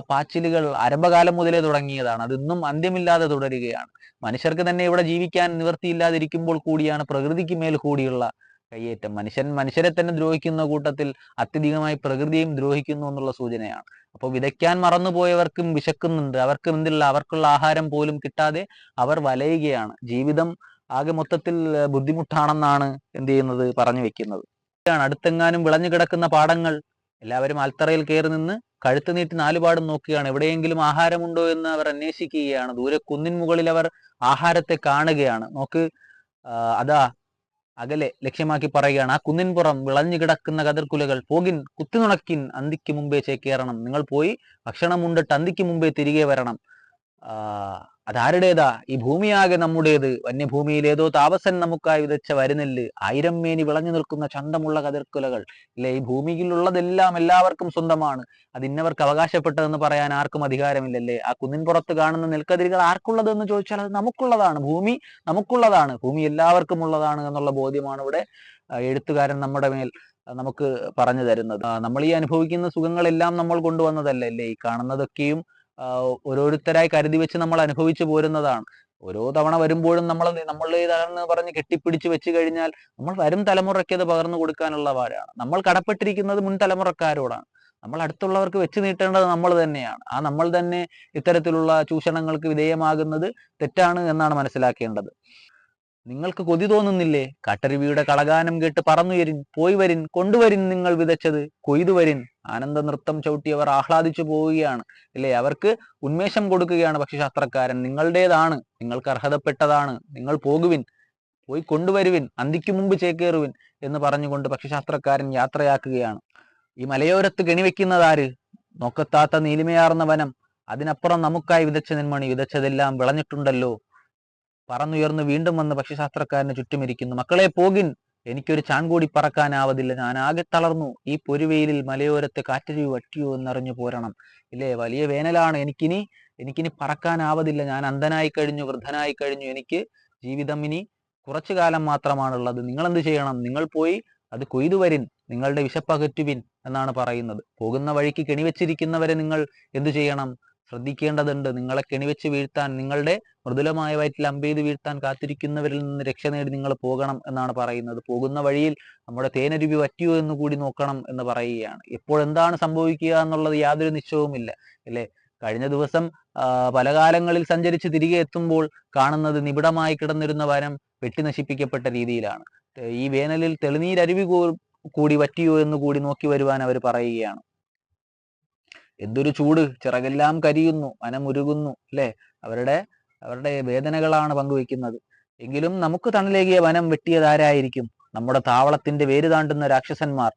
പാച്ചിലുകൾ ആരംഭകാലം മുതലേ തുടങ്ങിയതാണ്. അതിന്നും അന്ത്യമില്ലാതെ തുടരുകയാണ്. മനുഷ്യർക്ക് തന്നെ ഇവിടെ ജീവിക്കാൻ നിവൃത്തിയില്ലാതിരിക്കുമ്പോൾ കൂടിയാണ് പ്രകൃതിക്ക് മേൽ കൂടിയുള്ള കയ്യേറ്റം. മനുഷ്യരെ തന്നെ ദ്രോഹിക്കുന്ന കൂട്ടത്തിൽ അത്യധികമായി പ്രകൃതിയും ദ്രോഹിക്കുന്നു എന്നുള്ള സൂചനയാണ്. അപ്പോൾ വിതയ്ക്കാൻ മറന്നുപോയവർക്കും വിശക്കുന്നുണ്ട്. അവർക്കുള്ള ആഹാരം പോലും കിട്ടാതെ അവർ വലയുകയാണ്. ജീവിതം ആകെ മൊത്തത്തിൽ ബുദ്ധിമുട്ടാണെന്നാണ് എന്ത് ചെയ്യുന്നത്, പറഞ്ഞു വെക്കുന്നത്. അടുത്തെങ്ങാനും വിളഞ്ഞു കിടക്കുന്ന പാടങ്ങൾ, എല്ലാവരും അൽത്തറയിൽ കയറി നിന്ന് കഴുത്ത് നീട്ടി നാലുപാടും നോക്കുകയാണ്. എവിടെയെങ്കിലും ആഹാരമുണ്ടോ എന്ന് അവർ അന്വേഷിക്കുകയാണ്. ദൂരെ കുന്നിൻ മുകളിൽ അവർ ആഹാരത്തെ കാണുകയാണ്. നോക്ക്, അതാ അകലെ ലക്ഷ്യമാക്കി പറയുകയാണ്, ആ കുന്നിൻ പുറം വിളഞ്ഞു കിടക്കുന്ന കതിർക്കുലകൾ പോകിൻ, കുത്തിനുണക്കിൻ, അന്തിക്ക് മുമ്പേ ചേക്കേറണം. നിങ്ങൾ പോയി ഭക്ഷണം ഉണ്ടിട്ട് അന്തിക്ക് മുമ്പേ തിരികെ വരണം. അതാരുടേതാ? ഈ ഭൂമിയാകെ നമ്മുടേത്. വന്യഭൂമിയിൽ ഏതോ താപസൻ നമുക്കായി വിതച്ച വരുന്നെല്ല്, ആയിരം മേനി വിളഞ്ഞു നിൽക്കുന്ന ചന്തമുള്ള കതിർക്കുലകൾ ഇല്ലേ. ഈ ഭൂമിയിലുള്ളതെല്ലാം എല്ലാവർക്കും സ്വന്തമാണ്. അത് ഇന്നവർക്ക് അവകാശപ്പെട്ടതെന്ന് പറയാൻ ആർക്കും അധികാരമില്ലല്ലേ. ആ കുന്നിൻ പുറത്ത് കാണുന്ന നെൽക്കതിരുകൾ ആർക്കുള്ളതെന്ന് ചോദിച്ചാൽ അത് നമുക്കുള്ളതാണ്. ഭൂമി നമുക്കുള്ളതാണ്. ഭൂമി എല്ലാവർക്കും ഉള്ളതാണ് എന്നുള്ള ബോധ്യമാണ് ഇവിടെ എഴുത്തുകാരൻ നമ്മുടെ മേൽ നമുക്ക് പറഞ്ഞു തരുന്നത്. നമ്മൾ ഈ അനുഭവിക്കുന്ന സുഖങ്ങളെല്ലാം നമ്മൾ കൊണ്ടുവന്നതല്ല അല്ലേ? ഈ കാണുന്നതൊക്കെയും ഓരോരുത്തരായി കരുതി വെച്ച് നമ്മൾ അനുഭവിച്ചു പോരുന്നതാണ്. ഓരോ തവണ വരുമ്പോഴും നമ്മളുടേതാണെന്ന് പറഞ്ഞ് കെട്ടിപ്പിടിച്ച് വെച്ച് കഴിഞ്ഞാൽ നമ്മൾ വരും തലമുറയ്ക്ക് അത് പകർന്നു കൊടുക്കാനുള്ളവരാണ്. നമ്മൾ കടപ്പെട്ടിരിക്കുന്നത് മുൻ തലമുറക്കാരോടാണ്. നമ്മൾ അടുത്തുള്ളവർക്ക് വെച്ച് നീട്ടേണ്ടത് നമ്മൾ തന്നെയാണ്. ആ നമ്മൾ തന്നെ ഇത്തരത്തിലുള്ള ചൂഷണങ്ങൾക്ക് വിധേയമാകുന്നത് തെറ്റാണ് എന്നാണ് മനസ്സിലാക്കേണ്ടത്. നിങ്ങൾക്ക് കൊതി തോന്നുന്നില്ലേ? കാട്ടരുവിയുടെ കളഗാനം കേട്ട് പറന്നുയരിൻ, പോയി വരിൻ, കൊണ്ടുവരിൻ നിങ്ങൾ വിതച്ചത്, കൊയ്തു വരിൻ. ആനന്ദ നൃത്തം ചവിട്ടി അവർ ആഹ്ലാദിച്ചു പോവുകയാണ് അല്ലേ? അവർക്ക് ഉന്മേഷം കൊടുക്കുകയാണ് പക്ഷിശാസ്ത്രക്കാരൻ. നിങ്ങളുടേതാണ്, നിങ്ങൾക്ക് അർഹതപ്പെട്ടതാണ്, നിങ്ങൾ പോകുവിൻ, പോയി കൊണ്ടുവരുവിൻ, അന്തിക്കു മുമ്പ് ചേക്കേറുവിൻ എന്ന് പറഞ്ഞുകൊണ്ട് പക്ഷിശാസ്ത്രക്കാരൻ യാത്രയാക്കുകയാണ്. ഈ മലയോരത്ത് കെണിവെക്കുന്നതാര്? നോക്കത്താത്ത നീലിമയാർന്ന വനം, അതിനപ്പുറം നമുക്കായി വിതച്ച നെന്മണി, വിതച്ചതെല്ലാം വിളഞ്ഞിട്ടുണ്ടല്ലോ. പറന്നുയർന്ന് വീണ്ടും വന്ന് പക്ഷിശാസ്ത്രക്കാരന് ചുറ്റുമിരിക്കുന്നു. മക്കളെ പോകിൻ, എനിക്കൊരു ചാൺകൂടി പറക്കാനാവതില്ല, ഞാൻ ആകെ തളർന്നു. ഈ പൊരുവെയിലിൽ മലയോരത്തെ കാറ്റരുവി വറ്റിയോ എന്നറിഞ്ഞു പോരണം. ഇല്ലേ, വലിയ വേനലാണ്, എനിക്കിനി പറക്കാനാവതില്ല, ഞാൻ അന്ധനായി കഴിഞ്ഞു, വൃദ്ധനായി കഴിഞ്ഞു, എനിക്ക് ജീവിതം ഇനി കുറച്ചു കാലം മാത്രമാണുള്ളത്. നിങ്ങൾ എന്ത് ചെയ്യണം? നിങ്ങൾ പോയി അത് കൊയ്തു വരിൻ, നിങ്ങളുടെ വിശപ്പകറ്റുവിൻ എന്നാണ് പറയുന്നത്. പോകുന്ന വഴിക്ക് കെണിവെച്ചിരിക്കുന്നവരെ നിങ്ങൾ എന്തു ചെയ്യണം? ശ്രദ്ധിക്കേണ്ടതുണ്ട്. നിങ്ങളെ കെണിവെച്ച് വീഴ്ത്താൻ, നിങ്ങളുടെ മൃദുലമായ വയറ്റിൽ അമ്പെയ്ത് വീഴ്ത്താൻ കാത്തിരിക്കുന്നവരിൽ നിന്ന് രക്ഷ നേടി നിങ്ങൾ പോകണം എന്നാണ് പറയുന്നത്. പോകുന്ന വഴിയിൽ നമ്മുടെ തേനരുവി വറ്റിയോ എന്ന് കൂടി നോക്കണം എന്ന് പറയുകയാണ്. എപ്പോഴെന്താണ് സംഭവിക്കുക എന്നുള്ളത് യാതൊരു നിശ്ചയവുമില്ല അല്ലേ? കഴിഞ്ഞ ദിവസം പല കാലങ്ങളിൽ സഞ്ചരിച്ച് തിരികെ എത്തുമ്പോൾ കാണുന്നത് നിബിഡമായി കിടന്നിരുന്ന വനം വെട്ടി നശിപ്പിക്കപ്പെട്ട രീതിയിലാണ്. ഈ വേനലിൽ തെളിനീരരുവി കൂടി വറ്റിയോ എന്ന് കൂടി നോക്കി വരുവാൻ അവർ പറയുകയാണ്. എന്തൊരു ചൂട്, ചിറകെല്ലാം കരിയുന്നു, മനമുരുകുന്നു അല്ലെ? അവരുടെ വേദനകളാണ് പങ്കുവെക്കുന്നത്. എങ്കിലും നമുക്ക് തണലേകിയ വനം വെട്ടിയതാരായിരിക്കും? നമ്മുടെ താവളത്തിന്റെ വേര് താണ്ടുന്ന രാക്ഷസന്മാർ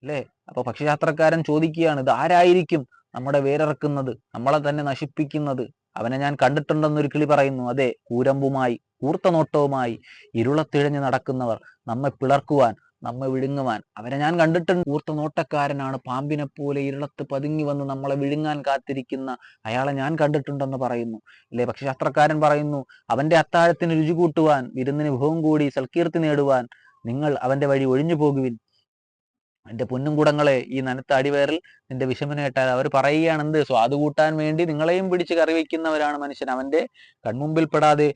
അല്ലേ? അപ്പൊ പക്ഷിശാസ്ത്രക്കാരൻ ചോദിക്കുകയാണ്, ഇത് ആരായിരിക്കും നമ്മുടെ വേരിറക്കുന്നത്, നമ്മളെ തന്നെ നശിപ്പിക്കുന്നത്? അവനെ ഞാൻ കണ്ടിട്ടുണ്ടെന്നൊരു കിളി പറയുന്നു. അതെ, കൂരമ്പുമായി, കൂർത്ത നോട്ടവുമായി ഇരുളത്തിഴഞ്ഞ് നടക്കുന്നവർ, നമ്മെ പിളർക്കുവാൻ, നമ്മെ വിഴുങ്ങുവാൻ, അവരെ ഞാൻ കണ്ടിട്ടുണ്ട്. കൂർത്ത നോട്ടക്കാരനാണ്, പാമ്പിനെ പോലെ ഇരുളത്ത് പതുങ്ങി വന്ന് നമ്മളെ വിഴുങ്ങാൻ കാത്തിരിക്കുന്ന അയാളെ ഞാൻ കണ്ടിട്ടുണ്ടെന്ന് പറയുന്നു അല്ലേ? പക്ഷിശാസ്ത്രക്കാരൻ പറയുന്നു, അവന്റെ അത്താഴത്തിന് രുചി കൂട്ടുവാൻ, വിരുന്നിന് ഭോഗം കൂടി സൽകീർത്തി നേടുവാൻ നിങ്ങൾ അവന്റെ വഴി ഒഴിഞ്ഞു പോകുവിൻ. എന്റെ പൊന്നും കൂടങ്ങളെ, ഈ നനുത്ത അടിവേറിൽ നിന്റെ വിഷമനേട്ടാൽ അവർ പറയുകയാണ്, എന്ത് സ്വാദ് കൂട്ടാൻ വേണ്ടി നിങ്ങളെയും പിടിച്ച് കറി വയ്ക്കുന്നവരാണ് മനുഷ്യൻ. അവന്റെ കൺമുമ്പിൽപ്പെടാതെ,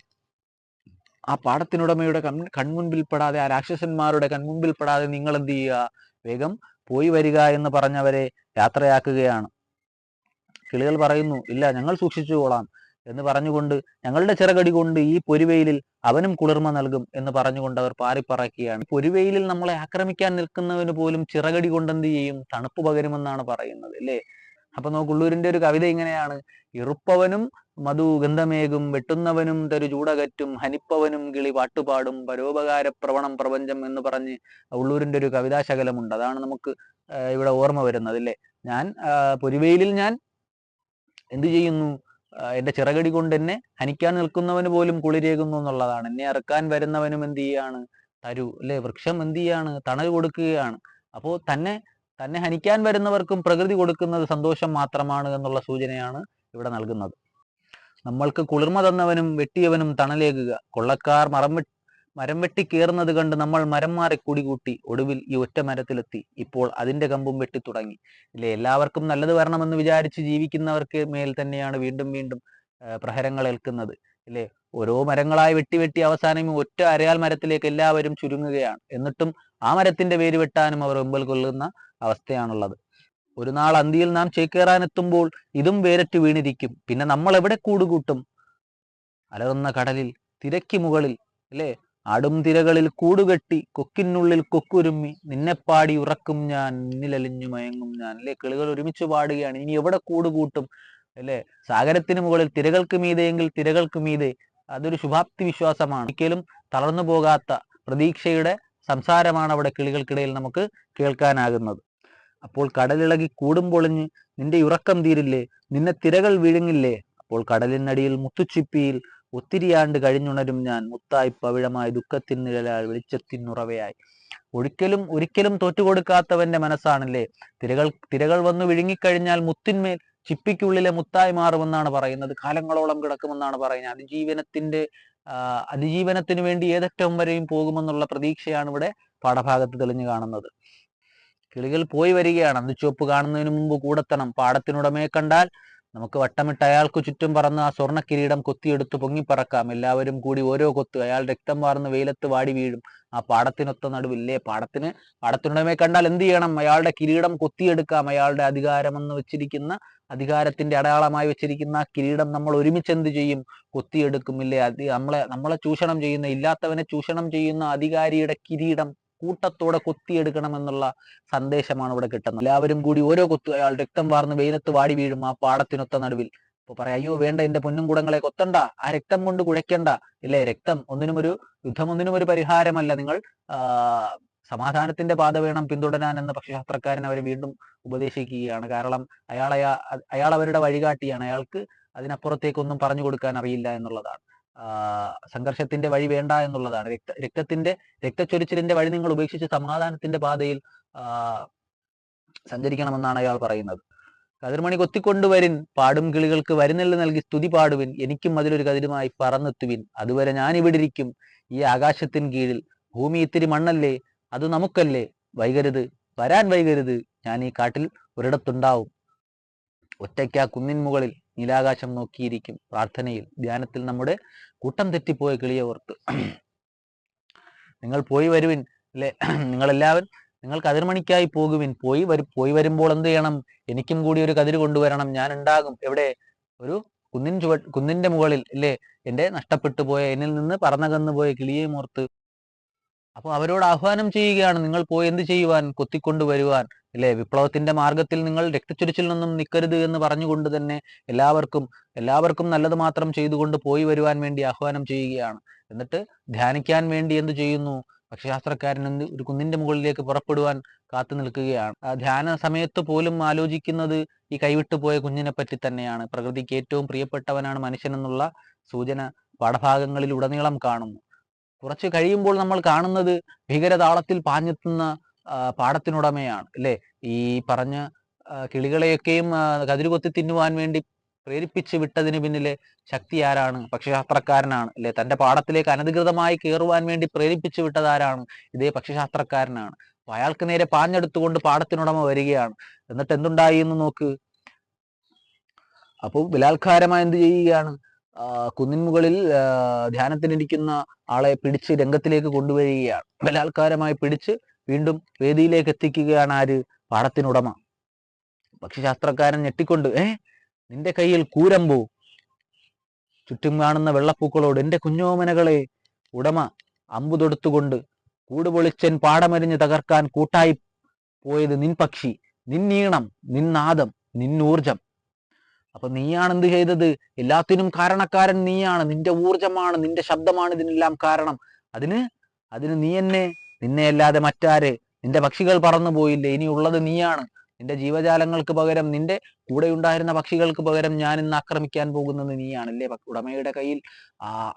ആ പാടത്തിനുടമയുടെ കൺമുൻപിൽപ്പെടാതെ, ആ രാക്ഷസന്മാരുടെ കൺമുമ്പിൽപ്പെടാതെ നിങ്ങൾ എന്ത് ചെയ്യുക? വേഗം പോയി വരിക എന്ന് പറഞ്ഞവരെ യാത്രയാക്കുകയാണ്. കിളികൾ പറയുന്നു, ഇല്ല, ഞങ്ങൾ സൂക്ഷിച്ചുകൊള്ളാം എന്ന് പറഞ്ഞുകൊണ്ട്, ഞങ്ങളുടെ ചിറകടി കൊണ്ട് ഈ പൊരുവെയിലിൽ അവനും കുളിർമ നൽകും എന്ന് പറഞ്ഞുകൊണ്ട് അവർ പാറിപ്പറക്കുകയാണ്. പൊരുവെയിലിൽ നമ്മളെ ആക്രമിക്കാൻ നിൽക്കുന്നവന് പോലും ചിറകടി കൊണ്ട് എന്ത് ചെയ്യും? തണുപ്പ് പകരുമെന്നാണ് പറയുന്നത് അല്ലേ? അപ്പൊ ഉള്ളൂരിന്റെ ഒരു കവിത ഇങ്ങനെയാണ്: ഇറുപ്പവനും മധു ഗന്ധമേകും, വെട്ടുന്നവനും തരു ചൂടകറ്റും, ഹനിപ്പവനും കിളി പാട്ടുപാടും, പരോപകാര പ്രവണം പ്രപഞ്ചം എന്ന് പറഞ്ഞ് ഉള്ളൂരിന്റെ ഒരു കവിതാശകലമുണ്ട്. അതാണ് നമുക്ക് ഇവിടെ ഓർമ്മ വരുന്നത് അല്ലേ? ഞാൻ പൊരുവെയിലിൽ ഞാൻ എന്തു ചെയ്യുന്നു? എന്റെ ചിറകടി കൊണ്ട് എന്നെ ഹനിക്കാൻ നിൽക്കുന്നവന് പോലും കുളിരേകുന്നു എന്നുള്ളതാണ്. എന്നെ അറുക്കാൻ വരുന്നവനും എന്ത് ചെയ്യാണ്? തരു അല്ലെ? വൃക്ഷം എന്ത് ചെയ്യാണ്? തണൽ കൊടുക്കുകയാണ്. അപ്പോ തന്നെ ഹനിക്കാൻ വരുന്നവർക്കും പ്രകൃതി കൊടുക്കുന്നത് സന്തോഷം മാത്രമാണ് എന്നുള്ള സൂചനയാണ് ഇവിടെ നൽകുന്നത്. നമ്മൾക്ക് കുളിർമ തന്നവനും വെട്ടിയവനും തണലേകുക. കൊള്ളക്കാർ മരം വെട്ടി കയറുന്നത് കണ്ട് നമ്മൾ മരം മാറി കുടികൂട്ടി, ഒടുവിൽ ഈ ഒറ്റ മരത്തിലെത്തി. ഇപ്പോൾ അതിന്റെ കമ്പും വെട്ടി തുടങ്ങി ഇല്ലേ? എല്ലാവർക്കും നല്ലത് വരണമെന്ന് വിചാരിച്ച് ജീവിക്കുന്നവർക്ക് മേൽ തന്നെയാണ് വീണ്ടും വീണ്ടും പ്രഹരങ്ങൾ ഏൽക്കുന്നത് ഇല്ലേ? ഓരോ മരങ്ങളായി വെട്ടി വെട്ടി അവസാനം ഒറ്റ അരയാൽ മരത്തിലേക്ക് എല്ലാവരും ചുരുങ്ങുകയാണ്. എന്നിട്ടും ആ മരത്തിന്റെ വേര് വെട്ടാനും അവർ വെമ്പൽ കൊള്ളുന്ന അവസ്ഥയാണുള്ളത്. ഒരു നാൾ അന്തിയിൽ നാം ചേക്കേറാനെത്തുമ്പോൾ ഇതും വേരറ്റ് വീണിരിക്കും. പിന്നെ നമ്മൾ എവിടെ കൂടുകൂട്ടും? അലറുന്ന കടലിൽ, തിരക്ക് മുകളിൽ അല്ലേ? ആടും തിരകളിൽ കൂടുകെട്ടി, കൊക്കിനുള്ളിൽ കൊക്കുരുമ്മി, നിന്നെപ്പാടി ഉറക്കും ഞാൻ, നിന്നിലലിഞ്ഞു മയങ്ങും ഞാൻ അല്ലെ? കിളികൾ ഒരുമിച്ച് പാടുകയാണ്. ഇനി എവിടെ കൂടുകൂട്ടും അല്ലെ? സാഗരത്തിന് മുകളിൽ തിരകൾക്ക് മീതെയെങ്കിൽ തിരകൾക്ക് മീതെ. അതൊരു ശുഭാപ്തി വിശ്വാസമാണ്. ഒരിക്കലും തളർന്നു പോകാത്ത പ്രതീക്ഷയുടെ സംസാരമാണ് അവിടെ കിളികൾക്കിടയിൽ നമുക്ക് കേൾക്കാനാകുന്നത്. അപ്പോൾ കടലിളകി കൂടും പൊളിഞ്ഞ് നിന്റെ ഉറക്കം തീരില്ലേ? നിന്നെ തിരകൾ വിഴുങ്ങില്ലേ? അപ്പോൾ കടലിനടിയിൽ മുത്തുച്ചിപ്പിയിൽ ഒത്തിരിയാണ്ട് കഴിഞ്ഞുണരും ഞാൻ, മുത്തായി പവിഴമായി ദുഃഖത്തിൻ നിഴലാൽ വെളിച്ചത്തിനുറവയായി. ഒരിക്കലും തോറ്റുകൊടുക്കാത്തവന്റെ മനസ്സാണല്ലേ? തിരകൾ വന്നു വിഴുങ്ങിക്കഴിഞ്ഞാൽ മുത്തിന്മേൽ ചിപ്പിക്കുള്ളിലെ മുത്തായി മാറുമെന്നാണ് പറയുന്നത്. കാലങ്ങളോളം കിടക്കുമെന്നാണ് പറയുന്നത്. അതിജീവനത്തിന് വേണ്ടി ഏതറ്റം വരെയും പോകുമെന്നുള്ള പ്രതീക്ഷയാണ് ഇവിടെ പാഠഭാഗത്ത് തെളിഞ്ഞു കാണുന്നത്. കിളികൾ പോയി വരികയാണ്. അന്തിച്ചുവപ്പ് കാണുന്നതിന് മുമ്പ് കൂടെത്തണം. പാടത്തിനുടമയെ കണ്ടാൽ നമുക്ക് വട്ടമിട്ട് അയാൾക്ക് ചുറ്റും പറന്ന് ആ സ്വർണ്ണ കിരീടം കൊത്തിയെടുത്ത് പൊങ്ങിപ്പറക്കാം. എല്ലാവരും കൂടി ഓരോ കൊത്ത്. അയാൾ രക്തം വാർന്ന് വെയിലത്ത് വാടി വീഴും. ആ പാടത്തിനൊത്ത നടുവില്ലേ, പാടത്തിനുടമയെ കണ്ടാൽ എന്ത് ചെയ്യണം? അയാളുടെ കിരീടം കൊത്തിയെടുക്കാം. അയാളുടെ അധികാരമെന്ന് വെച്ചിരിക്കുന്ന, അധികാരത്തിന്റെ അടയാളമായി വെച്ചിരിക്കുന്ന ആ കിരീടം നമ്മൾ ഒരുമിച്ച് എന്ത് ചെയ്യും? കൊത്തിയെടുക്കുമില്ലേ? നമ്മളെ ചൂഷണം ചെയ്യുന്ന, ഇല്ലാത്തവനെ ചൂഷണം ചെയ്യുന്ന അധികാരിയുടെ കിരീടം കൂട്ടത്തോടെ കൊത്തിയെടുക്കണമെന്നുള്ള സന്ദേശമാണ് ഇവിടെ കിട്ടുന്നത്. എല്ലാവരും കൂടി ഓരോ കൊത്തു. അയാൾ രക്തം വാർന്ന് വെയിലത്ത് വാടി വീഴും ആ പാടത്തിനൊത്ത നടുവിൽ. അപ്പൊ പറയാം, അയ്യോ വേണ്ട, എന്റെ പൊന്നും കുടങ്ങളെ കൊത്തണ്ട, ആ രക്തം കൊണ്ട് കുഴയ്ക്കണ്ട. ഇല്ലേ, രക്തം യുദ്ധം ഒന്നിനും ഒരു പരിഹാരമല്ല. നിങ്ങൾ സമാധാനത്തിന്റെ പാത വേണം പിന്തുടരാൻ എന്ന് പക്ഷിശാസ്ത്രക്കാരൻ അവരെ വീണ്ടും ഉപദേശിക്കുകയാണ്. കാരണം അയാൾ അവരുടെ വഴികാട്ടിയാണ്. അയാൾക്ക് അതിനപ്പുറത്തേക്കൊന്നും പറഞ്ഞു കൊടുക്കാൻ അറിയില്ല എന്നുള്ളതാണ്. സംഘർഷത്തിന്റെ വഴി വേണ്ട എന്നുള്ളതാണ്. രക്തച്ചൊരിച്ചിലിന്റെ വഴി നിങ്ങൾ ഉപേക്ഷിച്ച് സമാധാനത്തിന്റെ പാതയിൽ സഞ്ചരിക്കണമെന്നാണ് അയാൾ പറയുന്നത്. കതിർമണി കൊത്തിക്കൊണ്ടുവരിൻ, പാടും കിളികൾക്ക് വരുന്നെല്ല് നൽകി സ്തുതി പാടുവിൻ, എനിക്കും അതിലൊരു കതിരുമായി പറന്നെത്തുവിൻ, അതുവരെ ഞാൻ ഇവിടെ ഇരിക്കും ഈ ആകാശത്തിൻ കീഴിൽ. ഭൂമി ഇത്തിരി മണ്ണല്ലേ, അത് നമുക്കല്ലേ, വരാൻ വൈകരുത്, ഞാൻ ഈ കാട്ടിൽ ഒരിടത്തുണ്ടാവും. ഒറ്റയ്ക്കാ കുന്നിൻ മുകളിൽ നീലാകാശം നോക്കിയിരിക്കും. പ്രാർത്ഥനയിൽ, ധ്യാനത്തിൽ നമ്മുടെ കൂട്ടം തെറ്റിപ്പോയ കിളിയെ ഓർത്ത്. നിങ്ങൾ പോയി വരുവിൻ അല്ലെ, നിങ്ങൾ കതിർമണിക്കായി പോകുവിൻ. പോയി വരുമ്പോൾ എന്ത് ചെയ്യണം? എനിക്കും കൂടി ഒരു കതിര് കൊണ്ടുവരണം. ഞാൻ ഉണ്ടാകും. എവിടെ? ഒരു കുന്നിന്റെ മുകളിൽ അല്ലേ, എന്റെ നഷ്ടപ്പെട്ടു പോയ, എന്നിൽ നിന്ന് പറന്നകന്നു പോയ കിളിയെ ഓർത്ത്. അപ്പൊ അവരോട് ആഹ്വാനം ചെയ്യുകയാണ്, നിങ്ങൾ പോയി എന്ത് ചെയ്യുവാൻ? കൊത്തിക്കൊണ്ടുവരുവാൻ അല്ലെ. വിപ്ലവത്തിന്റെ മാർഗത്തിൽ നിങ്ങൾ രക്തച്ചൊരിച്ചിൽ നിന്നും നിൽക്കരുത് എന്ന് പറഞ്ഞുകൊണ്ട് തന്നെ എല്ലാവർക്കും നല്ലത് മാത്രം ചെയ്തുകൊണ്ട് പോയി വരുവാൻ വേണ്ടി ആഹ്വാനം ചെയ്യുകയാണ്. എന്നിട്ട് ധ്യാനിക്കാൻ വേണ്ടി എന്ത് ചെയ്യുന്നു? പക്ഷിശാസ്ത്രക്കാരൻ ഒരു കുന്നിന്റെ മുകളിലേക്ക് പുറപ്പെടുവാൻ കാത്തു നിൽക്കുകയാണ്. ആ ധ്യാന സമയത്ത് പോലും ആലോചിക്കുന്നത് ഈ കൈവിട്ടു പോയ കുഞ്ഞിനെ പറ്റി തന്നെയാണ്. പ്രകൃതിക്ക് ഏറ്റവും പ്രിയപ്പെട്ടവനാണ് മനുഷ്യൻ എന്നുള്ള സൂചന പാഠഭാഗങ്ങളിൽ ഉടനീളം കാണുന്നു. കുറച്ച് കഴിയുമ്പോൾ നമ്മൾ കാണുന്നത് ഭീകരതാളത്തിൽ പാഞ്ഞെത്തുന്ന പാടത്തിനുടമയാണ് അല്ലെ. ഈ പറഞ്ഞ കിളികളെയൊക്കെയും കതിരുകൊത്തി തിന്നുവാൻ വേണ്ടി പ്രേരിപ്പിച്ച് വിട്ടതിന് പിന്നിലെ ശക്തി ആരാണ്? പക്ഷിശാസ്ത്രക്കാരനാണ് അല്ലെ. തന്റെ പാടത്തിലേക്ക് അനധികൃതമായി കയറുവാൻ വേണ്ടി പ്രേരിപ്പിച്ചു വിട്ടതാരാണ്? ഇതേ പക്ഷിശാസ്ത്രക്കാരനാണ്. അപ്പൊ അയാൾക്ക് നേരെ പാഞ്ഞെടുത്തുകൊണ്ട് പാടത്തിനുടമ വരികയാണ്. എന്നിട്ട് എന്തുണ്ടായി എന്ന് നോക്ക്. അപ്പോൾ ബലാത്കാരമായി എന്ത് ചെയ്യുകയാണ്? കുന്നിൻ മുകളിൽ ധ്യാനത്തിനിരിക്കുന്ന ആളെ പിടിച്ച് രംഗത്തിലേക്ക് കൊണ്ടുവരികയാണ്. ബലാത്കാരമായി പിടിച്ച് വീണ്ടും വേദിയിലേക്ക് എത്തിക്കുകയാണ് ആര്? പാടത്തിനുടമ. പക്ഷിശാസ്ത്രക്കാരൻ ഞെട്ടിക്കൊണ്ട്, നിന്റെ കയ്യിൽ കൂരമ്പോ? ചുറ്റും കാണുന്ന വെള്ളപ്പൂക്കളോട്, എന്റെ കുഞ്ഞോമനകളെ. ഉടമ അമ്പു തൊടുത്തുകൊണ്ട്, കൂട് പൊളിച്ചൻ പാടമരിഞ്ഞ് തകർക്കാൻ കൂട്ടായി പോയത് നിൻ പക്ഷി, നിന്നീണം, നിന്നാദം, നിന്നൂർജം. അപ്പൊ നീയാണ് എന്ത് ചെയ്തത്? എല്ലാത്തിനും കാരണക്കാരൻ നീയാണ്. നിന്റെ ഊർജമാണ്, നിന്റെ ശബ്ദമാണ് ഇതിനെല്ലാം കാരണം. അതിന് നീ നിന്നെ അല്ലാതെ മറ്റാര്? നിന്റെ പക്ഷികൾ പറന്നു പോയില്ലേ, ഇനിയുള്ളത് നീയാണ്. നിന്റെ ജീവജാലങ്ങൾക്ക് പകരം, നിന്റെ കൂടെ ഉണ്ടായിരുന്ന പക്ഷികൾക്ക് പകരം ഞാൻ ഇന്ന് ആക്രമിക്കാൻ പോകുന്നത് നീയാണല്ലേ. ഉടമയുടെ കയ്യിൽ